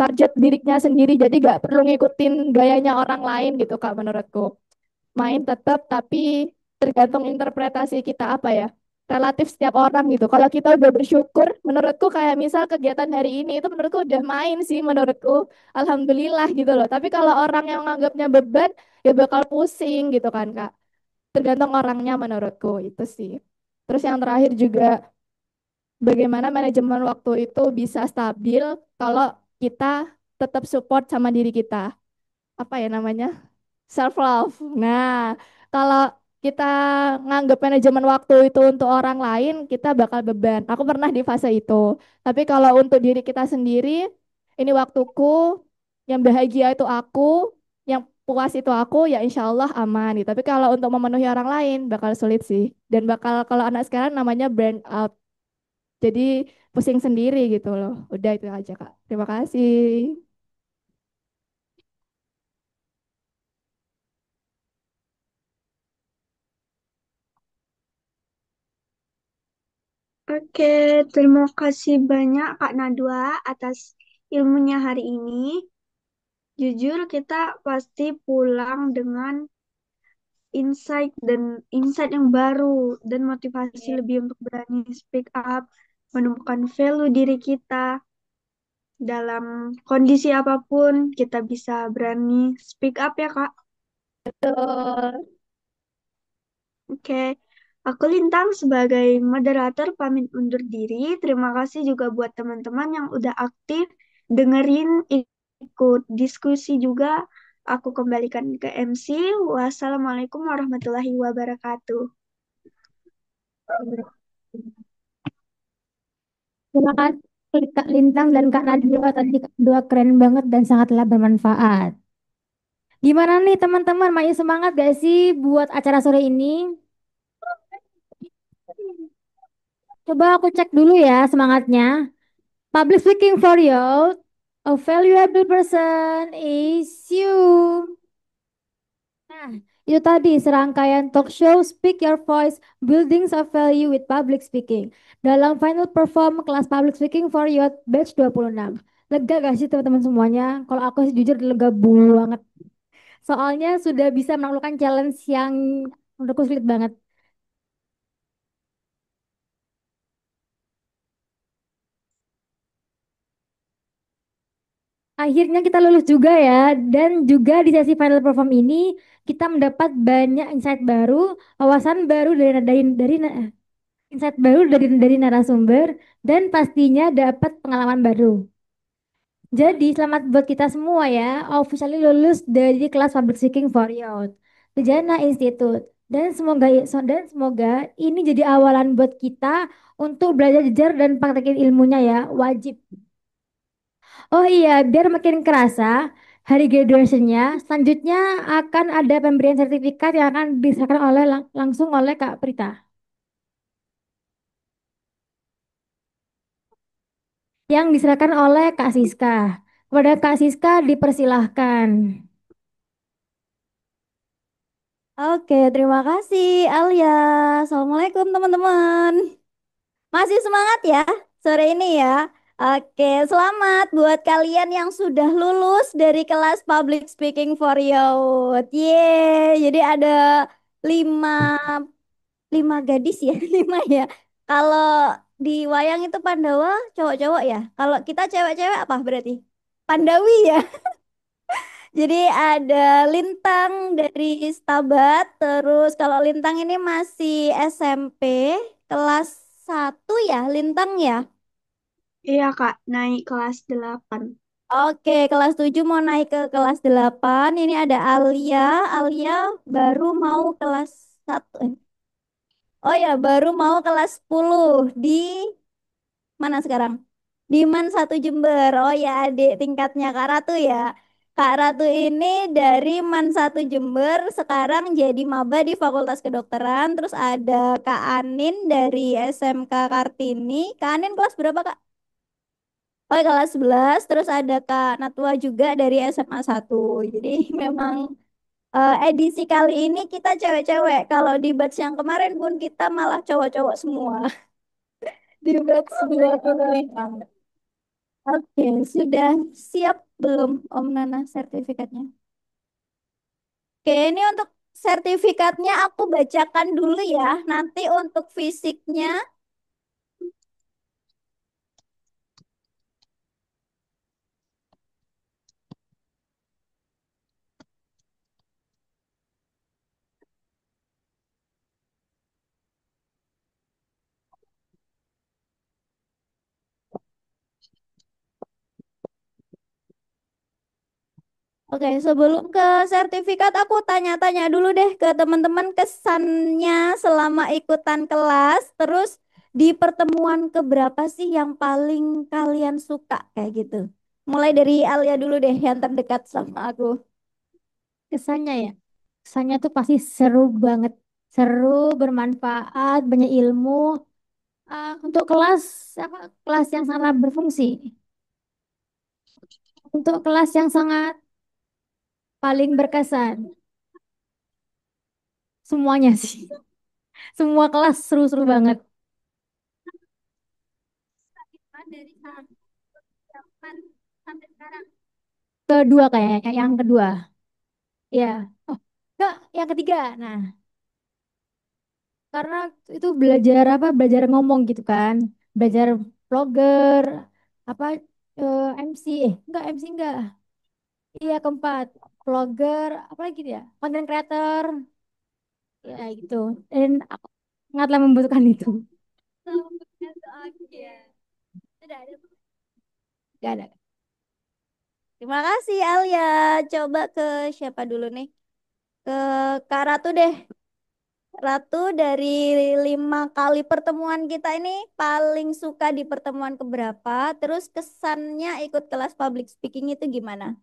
target dirinya sendiri jadi gak perlu ngikutin gayanya orang lain gitu Kak menurutku main tetap tapi tergantung interpretasi kita apa ya relatif setiap orang gitu kalau kita udah bersyukur menurutku kayak misal kegiatan hari ini itu menurutku udah main sih menurutku alhamdulillah gitu loh tapi kalau orang yang menganggapnya beban ya bakal pusing gitu kan Kak tergantung orangnya menurutku itu sih terus yang terakhir juga bagaimana manajemen waktu itu bisa stabil kalau kita tetap support sama diri kita. Apa ya namanya? Self love. Nah, kalau kita nganggap manajemen waktu itu untuk orang lain, kita bakal beban. Aku pernah di fase itu. Tapi kalau untuk diri kita sendiri, ini waktuku, yang bahagia itu aku, yang puas itu aku, ya insya Allah aman. Gitu. Tapi kalau untuk memenuhi orang lain, bakal sulit sih. Dan bakal kalau anak sekarang namanya burn out. Jadi pusing sendiri gitu loh. Udah itu aja Kak. Terima kasih.
Oke, terima kasih banyak Kak Nadwa atas ilmunya hari ini. Jujur kita pasti pulang dengan insight yang baru dan motivasi lebih untuk berani speak up, menemukan value diri kita dalam kondisi apapun kita bisa berani speak up ya Kak.
Betul.
Oke, aku Lintang sebagai moderator pamit undur diri. Terima kasih juga buat teman-teman yang udah aktif dengerin ikut diskusi juga. Aku kembalikan ke MC. Wassalamualaikum warahmatullahi wabarakatuh.
Terima kasih Kak Lintang dan Kak Nadira tadi dua keren banget dan sangatlah bermanfaat. Gimana nih teman-teman, main semangat gak sih buat acara sore ini? Coba aku cek dulu ya semangatnya. Public speaking for you, a valuable person is you. Nah, itu tadi serangkaian talk show Speak Your Voice, Buildings of Value with Public Speaking. Dalam final perform kelas Public Speaking for Youth batch 26. Lega gak sih teman-teman semuanya? Kalau aku sih jujur lega banget. Soalnya sudah bisa menaklukkan challenge yang menurutku sulit banget. Akhirnya kita lulus juga ya, dan juga di sesi final perform ini kita mendapat banyak insight baru, wawasan baru insight baru dari narasumber, dan pastinya dapat pengalaman baru. Jadi selamat buat kita semua ya, officially lulus dari kelas Public Speaking for Youth, Bejana Institute. Dan semoga ini jadi awalan buat kita untuk belajar jujur dan praktekin ilmunya ya, wajib. Oh iya, biar makin kerasa, hari graduationnya selanjutnya akan ada pemberian sertifikat yang akan diserahkan langsung oleh Kak Prita. Yang diserahkan oleh Kak Siska. Kepada Kak Siska dipersilahkan.
Oke, terima kasih Alia. Assalamualaikum teman-teman. Masih semangat ya sore ini ya. Oke, selamat buat kalian yang sudah lulus dari kelas Public Speaking for Youth. Yeay, jadi ada lima, lima gadis ya, lima ya. Kalau di wayang itu Pandawa cowok-cowok ya. Kalau kita cewek-cewek apa berarti? Pandawi ya. Jadi ada Lintang dari Stabat, terus kalau Lintang ini masih SMP kelas 1 ya, Lintang ya.
Iya, Kak, naik kelas 8.
Oke, kelas 7 mau naik ke kelas 8. Ini ada Alia, Alia baru mau kelas 1. Oh ya, baru mau kelas 10 di mana sekarang? Di Man 1 Jember. Oh ya, adik tingkatnya Kak Ratu ya. Kak Ratu ini dari Man 1 Jember sekarang jadi maba di Fakultas Kedokteran. Terus ada Kak Anin dari SMK Kartini. Kak Anin kelas berapa, Kak? Oh, kelas 11. Terus ada Kak Natwa juga dari SMA 1. Jadi memang edisi kali ini kita cewek-cewek. Kalau di batch yang kemarin pun kita malah cowok-cowok semua. Di batch 25. Oke, sudah siap belum Om Nana sertifikatnya? Oke, ini untuk sertifikatnya aku bacakan dulu ya. Nanti untuk fisiknya, oke, sebelum ke sertifikat aku tanya-tanya dulu deh ke teman-teman kesannya selama ikutan kelas. Terus di pertemuan keberapa sih yang paling kalian suka kayak gitu? Mulai dari Alia dulu deh yang terdekat sama aku.
Kesannya ya, kesannya tuh pasti seru banget. Seru, bermanfaat, banyak ilmu. Untuk kelas, apa, kelas yang sangat berfungsi. Untuk kelas yang sangat paling berkesan. Semuanya sih. Semua kelas seru-seru banget. Dari zaman sampai sekarang. Kedua kayaknya, yang kedua. Ya. Oh, enggak, yang ketiga. Nah, karena itu belajar apa? Belajar ngomong gitu kan. Belajar vlogger, apa MC, enggak MC enggak. Iya, keempat. Vlogger, apa lagi dia? Content creator. Ya, gitu. Dan aku sangatlah membutuhkan itu. Oke. Sudah ada. Enggak ada.
Terima kasih Alia. Coba ke siapa dulu nih? Ke Kak Ratu deh. Ratu dari 5 kali pertemuan kita ini paling suka di pertemuan keberapa? Terus kesannya ikut kelas public speaking itu gimana?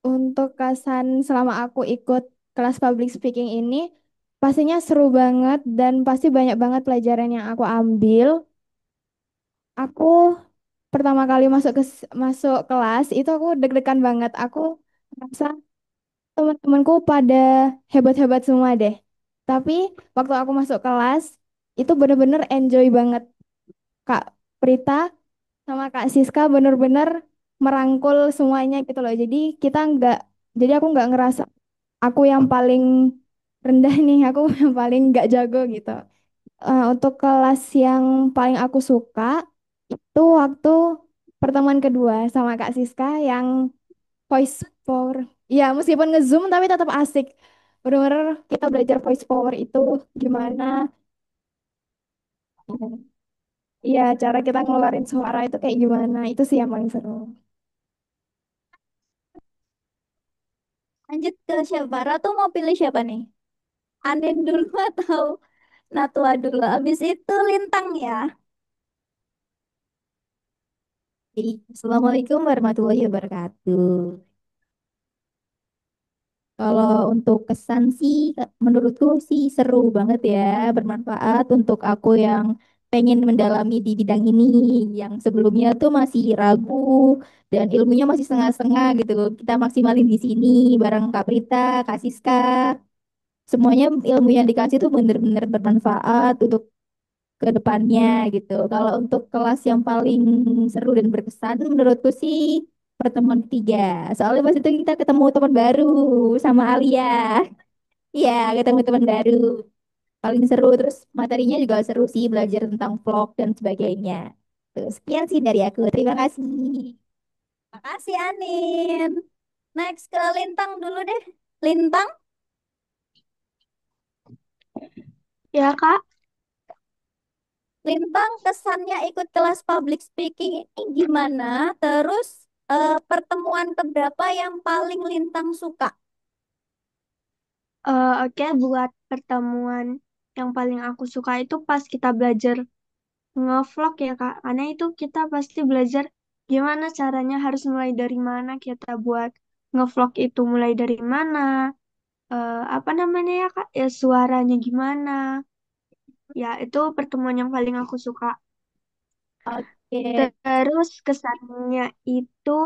Untuk kesan selama aku ikut kelas public speaking ini, pastinya seru banget dan pasti banyak banget pelajaran yang aku ambil. Aku pertama kali masuk kelas itu aku deg-degan banget. Aku merasa teman-temanku pada hebat-hebat semua deh. Tapi waktu aku masuk kelas itu bener-bener enjoy banget. Kak Prita sama Kak Siska bener-bener merangkul semuanya gitu loh. Jadi kita nggak Jadi aku nggak ngerasa aku yang paling rendah nih, aku yang paling nggak jago gitu. Untuk kelas yang paling aku suka itu waktu pertemuan kedua sama Kak Siska yang voice power. Ya, meskipun nge-zoom tapi tetap asik. Bener-bener kita belajar voice power itu gimana. Iya, cara kita ngeluarin suara itu kayak gimana. Itu sih yang paling seru.
Lanjut ke siapa? Ratu mau pilih siapa nih? Anin dulu atau Natwa dulu? Habis itu Lintang ya.
Assalamualaikum warahmatullahi wabarakatuh. Kalau untuk kesan sih, menurutku sih seru banget ya, bermanfaat untuk aku yang pengen mendalami di bidang ini, yang sebelumnya tuh masih ragu dan ilmunya masih setengah-setengah gitu. Kita maksimalin di sini bareng Kak Prita, Kak Siska, semuanya ilmu yang dikasih tuh bener-bener bermanfaat untuk ke depannya gitu. Kalau untuk kelas yang paling seru dan berkesan menurutku sih pertemuan ketiga. Soalnya pas itu kita ketemu teman baru sama Alia. Iya, ketemu teman baru. Paling seru terus materinya juga seru sih belajar tentang vlog dan sebagainya. Terus sekian sih dari aku. Terima kasih.
Makasih Anin. Next ke Lintang dulu deh. Lintang,
Ya, Kak.
Lintang kesannya ikut kelas public speaking ini gimana? Terus pertemuan keberapa yang paling Lintang suka?
Oke, buat pertemuan yang paling aku suka itu pas kita belajar ngevlog ya, Kak. Karena itu kita pasti belajar gimana caranya, harus mulai dari mana kita buat ngevlog itu, mulai dari mana, apa namanya ya, Kak? Ya, suaranya gimana. Ya, itu pertemuan yang paling aku suka.
Oke.
Terus kesannya itu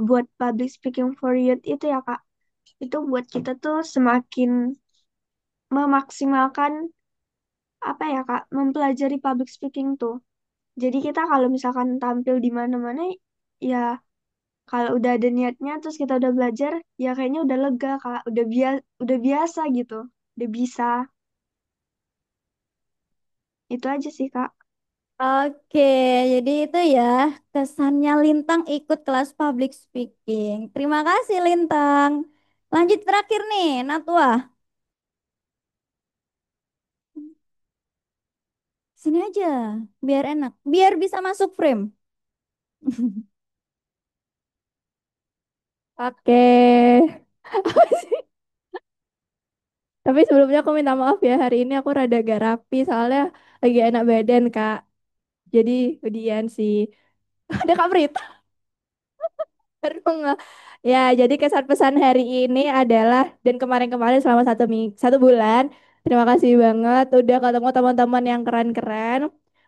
buat public speaking for youth itu ya, Kak. Itu buat kita tuh semakin memaksimalkan apa ya, Kak, mempelajari public speaking tuh. Jadi kita kalau misalkan tampil di mana-mana, ya kalau udah ada niatnya terus kita udah belajar, ya kayaknya udah lega, Kak. Udah biasa gitu. Udah bisa. Itu aja sih, Kak.
Oke, jadi itu ya kesannya Lintang ikut kelas public speaking. Terima kasih Lintang. Lanjut terakhir nih, Natwa. Sini aja, biar enak, biar bisa masuk frame.
Oke. Tapi sebelumnya aku minta maaf ya, hari ini aku rada gak rapi soalnya lagi enak badan, Kak. Jadi udian sih. Ada Kak Prita. Baru nggak. Ya, jadi kesan pesan hari ini adalah dan kemarin-kemarin selama satu bulan, terima kasih banget udah ketemu teman-teman yang keren-keren.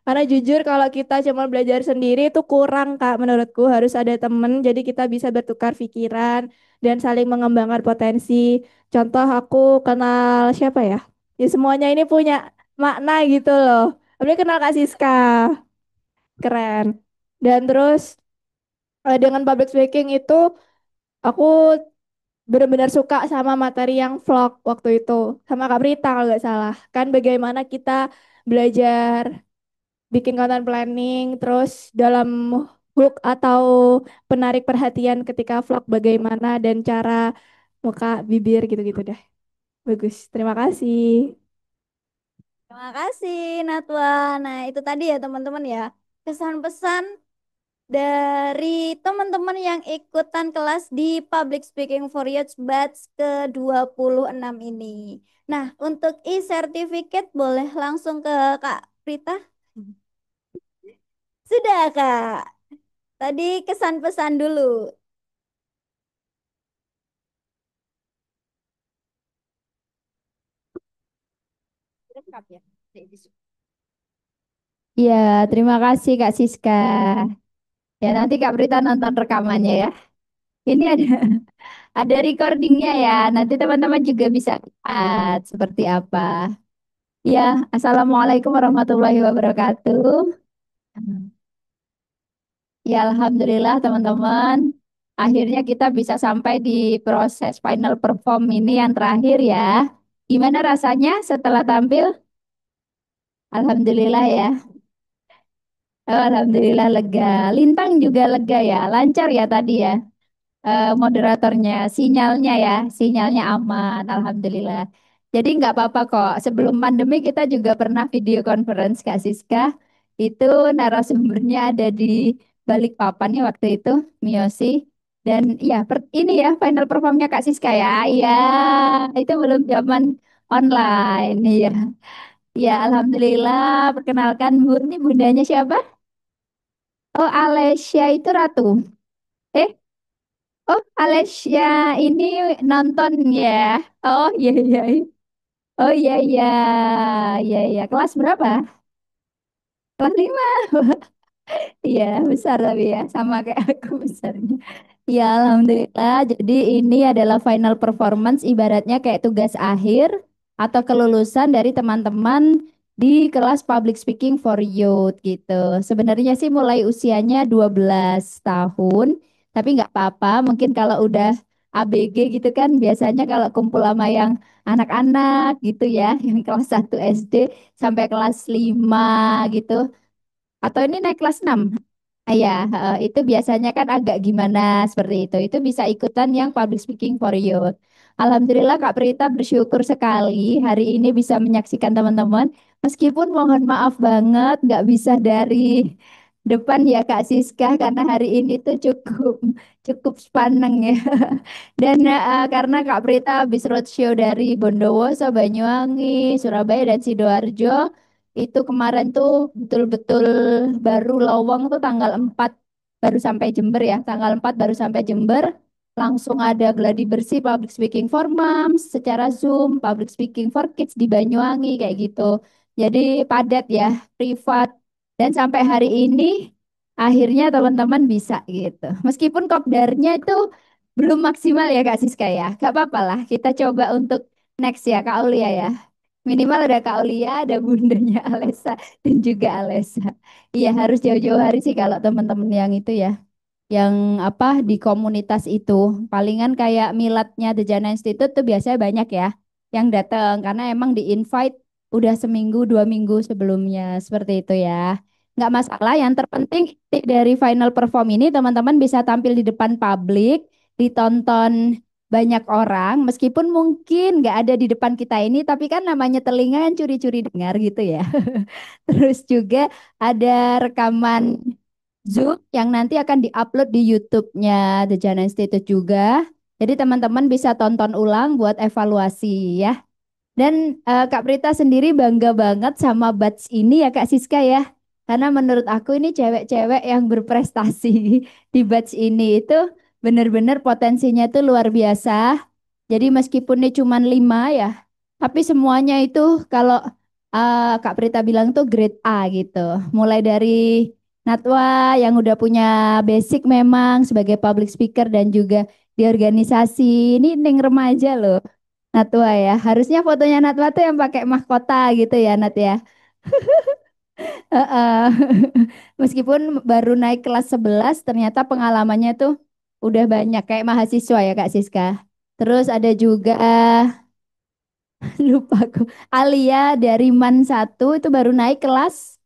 Karena jujur kalau kita cuma belajar sendiri itu kurang Kak menurutku harus ada temen jadi kita bisa bertukar pikiran dan saling mengembangkan potensi. Contoh aku kenal siapa ya? Ya semuanya ini punya makna gitu loh. Apalagi kenal Kak Siska, keren. Dan terus dengan public speaking itu aku benar-benar suka sama materi yang vlog waktu itu sama Kak Brita kalau nggak salah kan bagaimana kita belajar bikin content planning terus dalam hook atau penarik perhatian ketika vlog bagaimana dan cara muka bibir gitu-gitu deh bagus terima kasih.
Terima kasih Natwa. Nah, itu tadi ya teman-teman ya. Kesan pesan dari teman-teman yang ikutan kelas di Public Speaking for Youth Batch ke-26 ini. Nah, untuk e-certificate boleh langsung ke Kak Prita? Sudah, Kak. Tadi kesan pesan dulu. Lengkap ya?
Ya, terima kasih Kak Siska. Ya, nanti Kak Brita nonton rekamannya ya. Ini ada ada recordingnya ya. Nanti teman-teman juga bisa lihat seperti apa. Ya, Assalamualaikum warahmatullahi wabarakatuh. Ya, Alhamdulillah teman-teman.
Akhirnya kita bisa sampai di proses final perform ini yang terakhir ya. Gimana rasanya setelah tampil? Alhamdulillah ya. Oh, Alhamdulillah lega. Lintang juga lega ya. Lancar ya tadi ya. Moderatornya, sinyalnya aman, alhamdulillah. Jadi nggak apa-apa kok. Sebelum pandemi kita juga pernah video conference Kak Siska. Itu narasumbernya ada di Balikpapan ya waktu itu, Miosi. Dan ya, ini ya final performnya Kak Siska ya. Iya, itu belum zaman online. Iya, ya alhamdulillah. Perkenalkan Bu, ini bundanya siapa? Oh, Alessia itu Ratu. Eh, Oh, Alessia ini nonton ya. Oh, iya iya. Iya. Oh, iya iya. Iya iya. Kelas berapa? Kelas 5. Iya, besar tapi ya, sama kayak aku besarnya. Ya, alhamdulillah. Jadi ini adalah final performance ibaratnya kayak tugas akhir atau kelulusan dari teman-teman di kelas Public Speaking for Youth gitu. Sebenarnya sih mulai usianya 12 tahun, tapi nggak apa-apa. Mungkin kalau udah ABG gitu kan biasanya kalau kumpul sama yang anak-anak gitu ya, yang kelas 1 SD sampai kelas 5 gitu. Atau ini naik kelas 6. Ya, itu biasanya kan agak gimana seperti itu. Itu bisa ikutan yang public speaking for youth. Alhamdulillah Kak Prita bersyukur sekali hari ini bisa menyaksikan teman-teman. Meskipun mohon maaf banget nggak bisa dari depan ya Kak Siska karena hari ini tuh cukup cukup sepaneng ya. Dan karena Kak Prita habis roadshow dari Bondowoso, Banyuwangi, Surabaya dan Sidoarjo, itu kemarin tuh betul-betul baru lowong tuh tanggal 4 baru sampai Jember ya. Tanggal 4 baru sampai Jember. Langsung ada gladi bersih public speaking for moms secara Zoom, public speaking for kids di Banyuwangi kayak gitu. Jadi padat ya, privat. Dan sampai hari ini akhirnya teman-teman bisa gitu. Meskipun kopdarnya itu belum maksimal ya Kak Siska ya. Gak apa-apa lah, kita coba untuk next ya Kak Aulia ya. Minimal ada Kak Aulia, ada bundanya Alessa dan juga Alessa. Iya harus jauh-jauh hari sih kalau teman-teman yang itu ya, yang apa di komunitas itu. Palingan kayak miladnya The Jana Institute tuh biasanya banyak ya yang datang karena emang di invite udah seminggu 2 minggu sebelumnya seperti itu ya. Nggak masalah. Yang terpenting dari final perform ini teman-teman bisa tampil di depan publik, ditonton banyak orang, meskipun mungkin nggak ada di depan kita ini, tapi kan namanya telinga kan curi-curi dengar gitu ya. Terus juga ada rekaman Zoom yang nanti akan diupload di YouTube-nya The Jana Institute juga. Jadi teman-teman bisa tonton ulang buat evaluasi ya. Dan Kak Prita sendiri bangga banget sama batch ini ya Kak Siska ya. Karena menurut aku ini cewek-cewek yang berprestasi di batch ini itu benar-benar potensinya itu luar biasa. Jadi meskipun ini cuma 5 ya, tapi semuanya itu kalau Kak Prita bilang tuh grade A gitu. Mulai dari Natwa yang udah punya basic memang sebagai public speaker dan juga di organisasi. Ini neng remaja loh. Natwa ya. Harusnya fotonya Natwa tuh yang pakai mahkota gitu ya Nat ya. Heeh. Meskipun baru naik kelas 11 ternyata pengalamannya tuh udah banyak kayak mahasiswa ya Kak Siska. Terus ada juga lupa aku Alia dari MAN 1 itu baru naik kelas.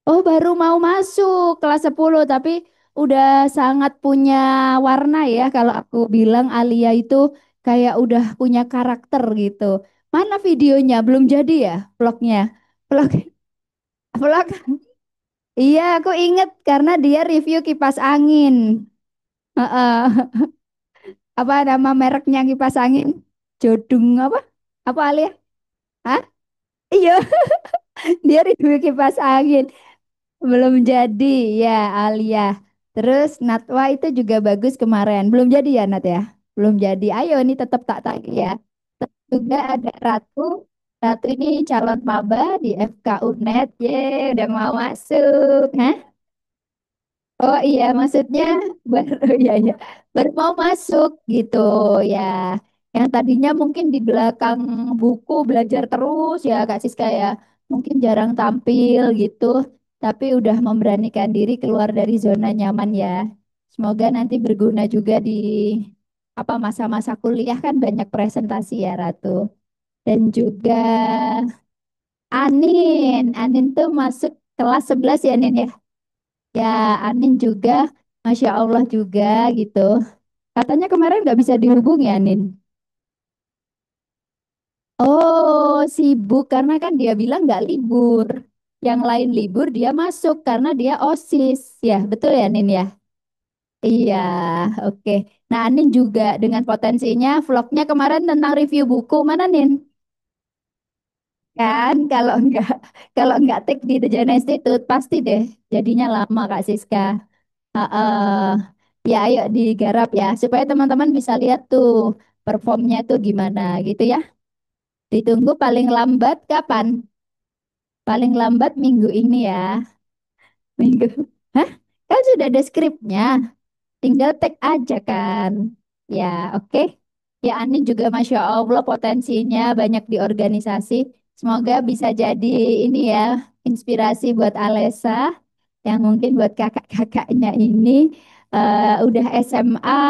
Oh, baru mau masuk kelas 10 tapi udah sangat punya warna ya kalau aku bilang Alia itu kayak udah punya karakter gitu. Mana videonya? Belum jadi ya vlognya? Vlog vlog. Iya, aku inget karena dia review kipas angin. Heeh. Apa nama mereknya kipas angin? Jodung apa? Apa Alia? Hah? Iya, dia review kipas angin. Belum jadi ya Alia. Terus Natwa itu juga bagus kemarin. Belum jadi ya Nat ya? Belum jadi. Ayo ini tetap tak tagih ya. Juga ada Ratu. Ratu ini calon maba di FK UNED. Ye, udah mau masuk. Hah? Oh iya, maksudnya baru ya ya baru mau masuk gitu ya. Yang tadinya mungkin di belakang buku belajar terus ya Kak Siska ya. Mungkin jarang tampil gitu, tapi udah memberanikan diri keluar dari zona nyaman ya. Semoga nanti berguna juga di apa masa-masa kuliah kan banyak presentasi ya Ratu. Dan juga Anin tuh masuk kelas 11 ya Nin ya. Ya Anin juga, Masya Allah juga gitu. Katanya kemarin nggak bisa dihubungi Anin. Oh, sibuk karena kan dia bilang nggak libur. Yang lain libur, dia masuk karena dia OSIS. Ya, betul ya, Nin ya? Iya, oke. Nah, Nin juga dengan potensinya, vlognya kemarin tentang review buku. Mana, Nin? Kan, kalau nggak take di The Jana Institute, pasti deh jadinya lama, Kak Siska. Ya, ayo digarap ya, supaya teman-teman bisa lihat tuh performnya tuh gimana gitu ya. Ditunggu paling lambat kapan? Paling lambat minggu ini ya. Minggu. Hah? Kan sudah ada skripnya. Tinggal tag aja kan. Ya, oke. Ya, Ani juga Masya Allah potensinya banyak di organisasi. Semoga bisa jadi ini ya, inspirasi buat Alesa yang mungkin buat kakak-kakaknya ini udah SMA.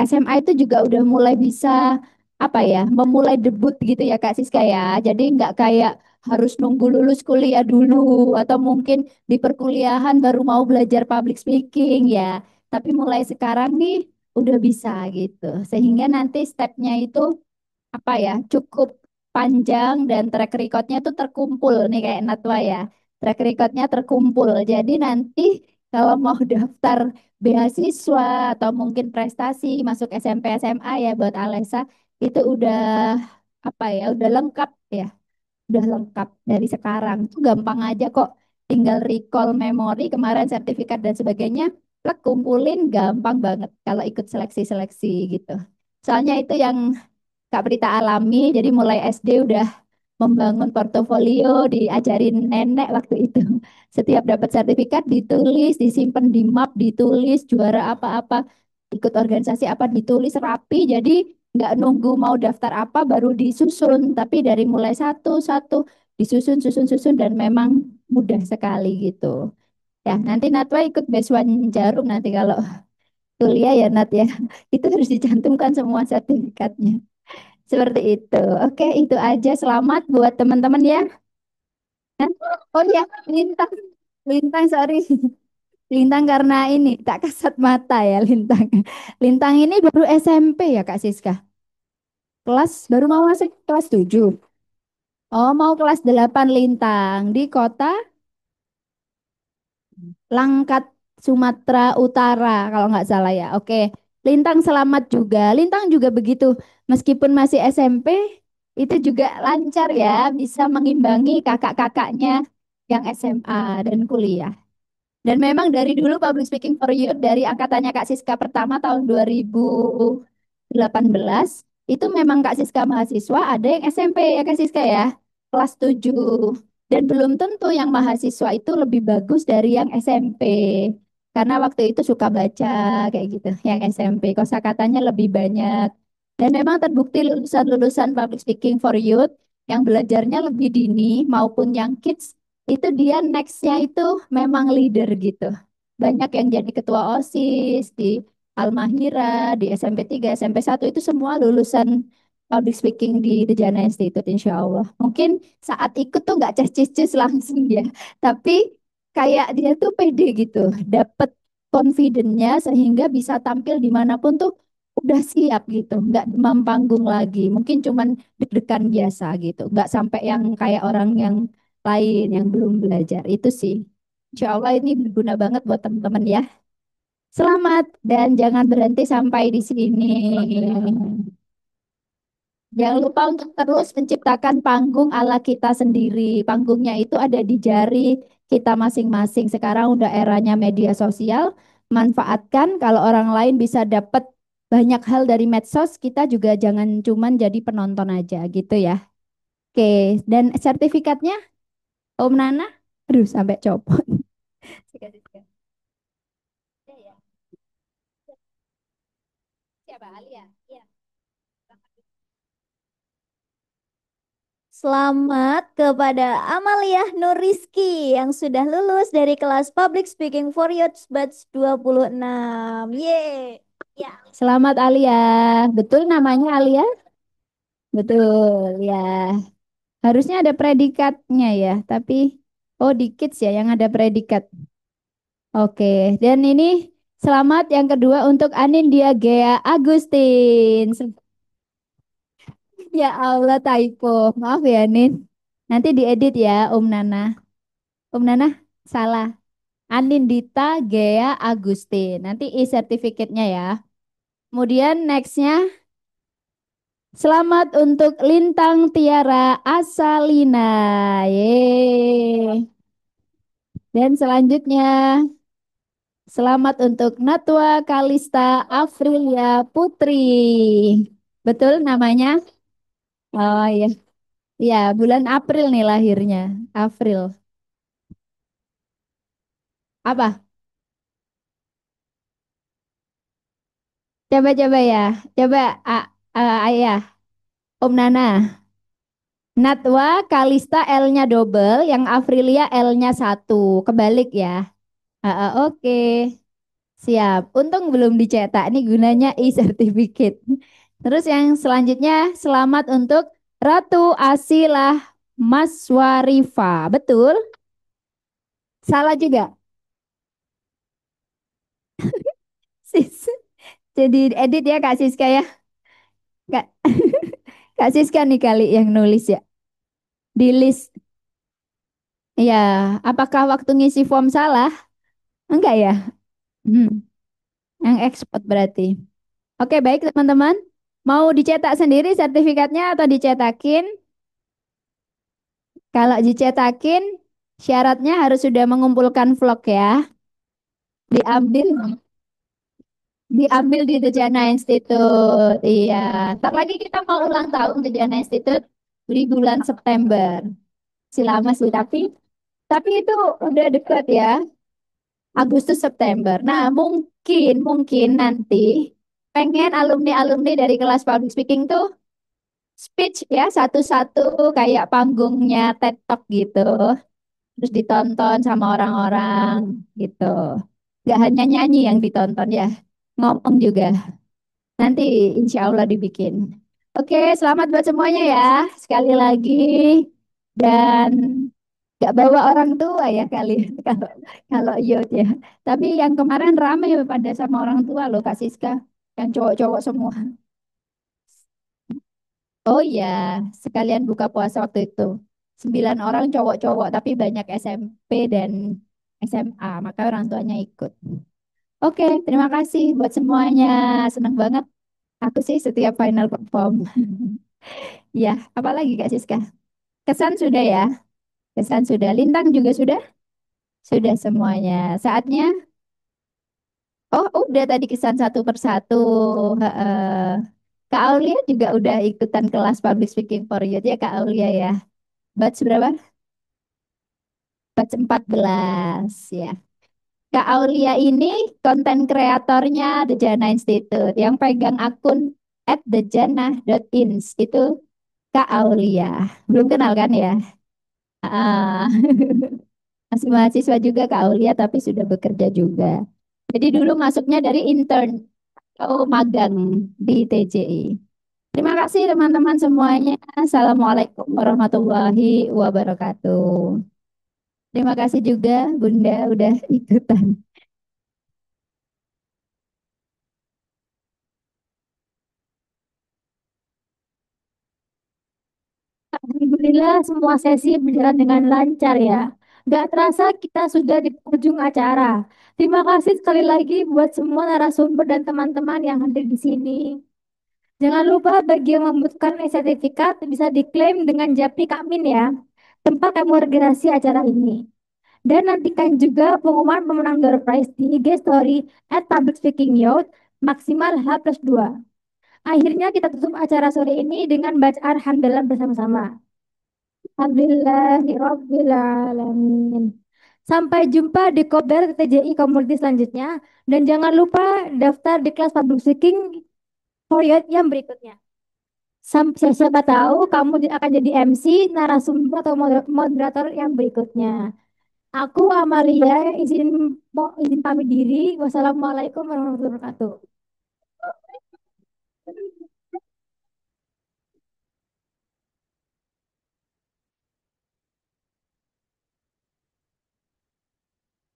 SMA itu juga udah mulai bisa apa ya, memulai debut gitu ya Kak Siska ya. Jadi nggak kayak harus nunggu lulus kuliah dulu atau mungkin di perkuliahan baru mau belajar public speaking ya. Tapi mulai sekarang nih udah bisa gitu. Sehingga nanti stepnya itu apa ya cukup panjang dan track recordnya tuh terkumpul nih kayak Natwa ya. Track recordnya terkumpul. Jadi nanti kalau mau daftar beasiswa atau mungkin prestasi masuk SMP SMA ya buat Alesa itu udah apa ya udah lengkap ya udah lengkap dari sekarang. Itu gampang aja kok. Tinggal recall memori kemarin sertifikat dan sebagainya. Plek kumpulin gampang banget kalau ikut seleksi-seleksi gitu. Soalnya itu yang Kak Prita alami, jadi mulai SD udah membangun portofolio, diajarin nenek waktu itu. Setiap dapat sertifikat ditulis, disimpan di map, ditulis juara apa-apa, ikut organisasi apa ditulis rapi. Jadi nggak nunggu mau daftar apa baru disusun, tapi dari mulai satu-satu disusun, susun, susun dan memang mudah sekali gitu. Ya, nanti Natwa ikut Beswan Jarum nanti kalau kuliah ya Nat ya. Itu harus dicantumkan semua sertifikatnya. Seperti itu. Oke, itu aja. Selamat buat teman-teman ya. Hah? Oh ya, Lintang. Lintang, sorry. Lintang karena ini tak kasat mata ya Lintang. Lintang ini baru SMP ya Kak Siska. Kelas baru mau masuk kelas 7. Oh, mau kelas 8 Lintang di kota Langkat, Sumatera Utara kalau nggak salah ya. Oke, Lintang selamat juga. Lintang juga begitu. Meskipun masih SMP, itu juga lancar ya, bisa mengimbangi kakak-kakaknya yang SMA dan kuliah. Dan memang dari dulu Public Speaking for Youth dari angkatannya Kak Siska pertama tahun 2018 itu memang Kak Siska mahasiswa ada yang SMP ya Kak Siska ya kelas 7 dan belum tentu yang mahasiswa itu lebih bagus dari yang SMP karena waktu itu suka baca kayak gitu yang SMP kosakatanya lebih banyak dan memang terbukti lulusan-lulusan Public Speaking for Youth yang belajarnya lebih dini maupun yang kids itu dia nextnya itu memang leader gitu. Banyak yang jadi ketua OSIS di Almahira, di SMP 3, SMP 1 itu semua lulusan public speaking di The Jana Institute insya Allah. Mungkin saat ikut tuh nggak cis langsung ya, tapi kayak dia tuh pede gitu, dapet confidence-nya sehingga bisa tampil dimanapun tuh udah siap gitu, nggak demam panggung lagi. Mungkin cuman deg-degan biasa gitu, nggak sampai yang kayak orang yang lain yang belum belajar. Itu sih. Insya Allah ini berguna banget buat teman-teman ya. Selamat dan jangan berhenti sampai di sini. Jangan lupa untuk terus menciptakan panggung ala kita sendiri. Panggungnya itu ada di jari kita masing-masing. Sekarang udah eranya media sosial. Manfaatkan kalau orang lain bisa dapat banyak hal dari medsos, kita juga jangan cuman jadi penonton aja gitu ya. Oke, dan sertifikatnya Om Nana, aduh sampai copot. Ya, ya. Siapa Alia? Iya. Selamat kepada Amalia Nuriski yang sudah lulus dari kelas Public Speaking for Youth Batch 26. Yeay. Ya.
Selamat Alia. Betul namanya Alia? Betul ya. Harusnya ada predikatnya ya, tapi oh di Kids ya yang ada predikat. Oke, dan ini selamat yang kedua untuk Anindya Gea Agustin. Ya Allah typo. Maaf ya Nin. Nanti diedit ya Om Nana. Om Nana salah. Anindita Gea Agustin. Nanti e-sertifikatnya ya. Kemudian nextnya selamat untuk Lintang Tiara Asalina. Yeay. Dan selanjutnya selamat untuk Natwa Kalista Afrilia Putri. Betul namanya? Oh iya. Iya, bulan April nih lahirnya. April. Apa? Coba-coba ya. Coba ayah. Om Nana. Natwa Kalista L-nya double, yang Afrilia L-nya satu. Kebalik ya. Oke. Siap. Untung belum dicetak. Ini gunanya e-certificate. Terus yang selanjutnya, selamat untuk Ratu Asilah Maswarifa. Betul? Salah juga. Sis. Jadi edit ya Kak Siska ya. Kak, Kak Siska nih kali yang nulis ya. Di list. Ya, apakah waktu ngisi form salah? Enggak ya? Hmm, yang export berarti. Oke, baik teman-teman. Mau dicetak sendiri sertifikatnya atau dicetakin? Kalau dicetakin, syaratnya harus sudah mengumpulkan vlog ya. Diambil diambil di The Jana Institute. Iya, ntar lagi kita mau ulang tahun The Jana Institute di bulan September. Masih lama sih, tapi itu udah dekat ya, Agustus September. Nah, mungkin nanti pengen alumni-alumni dari kelas public speaking tuh speech ya satu-satu kayak panggungnya TED Talk gitu. Terus ditonton sama orang-orang gitu. Gak hanya nyanyi yang ditonton ya, ngomong juga. Nanti insya Allah dibikin. Oke, selamat buat semuanya ya. Sekali lagi. Dan gak bawa orang tua ya kali kalau kalau youth ya. Tapi yang kemarin ramai pada sama orang tua loh Kak Siska. Yang cowok-cowok semua. Oh iya, sekalian buka puasa waktu itu. 9 orang cowok-cowok, tapi banyak SMP dan SMA, maka orang tuanya ikut. Oke, terima kasih buat semuanya. Senang banget. Aku sih setiap final perform. Ya, apalagi Kak Siska? Kesan sudah ya? Kesan sudah. Lintang juga sudah? Sudah semuanya. Saatnya, oh udah tadi kesan satu persatu. Heeh. Kak Aulia juga udah ikutan kelas Public Speaking for Youth ya Kak Aulia ya. Batch berapa? Batch 14 ya. Kak Aulia ini konten kreatornya The Jana Institute. Yang pegang akun @thejana.ins itu Kak Aulia. Belum kenal kan ya? Ah, masih mahasiswa juga Kak Aulia tapi sudah bekerja juga. Jadi dulu masuknya dari intern atau magang di TJI. Terima kasih teman-teman semuanya. Assalamualaikum warahmatullahi wabarakatuh. Terima kasih juga Bunda udah ikutan.
Alhamdulillah semua sesi berjalan dengan lancar ya. Gak terasa kita sudah di ujung acara. Terima kasih sekali lagi buat semua narasumber dan teman-teman yang hadir di sini. Jangan lupa bagi yang membutuhkan sertifikat bisa diklaim dengan Japri Kakmin ya, tempat yang mengorganisasi acara ini. Dan nantikan juga pengumuman pemenang door prize di IG Story @Public Speaking Youth maksimal H+2. Akhirnya kita tutup acara sore ini dengan bacaan hamdalah bersama-sama. Alhamdulillahirrabbilalamin. Sampai jumpa di Kopdar TJI Community selanjutnya. Dan jangan lupa daftar di kelas Public Speaking for Youth yang berikutnya. Siapa tahu kamu akan jadi MC, narasumber atau moderator yang berikutnya. Aku Amalia izin pamit diri. Wassalamualaikum warahmatullahi wabarakatuh.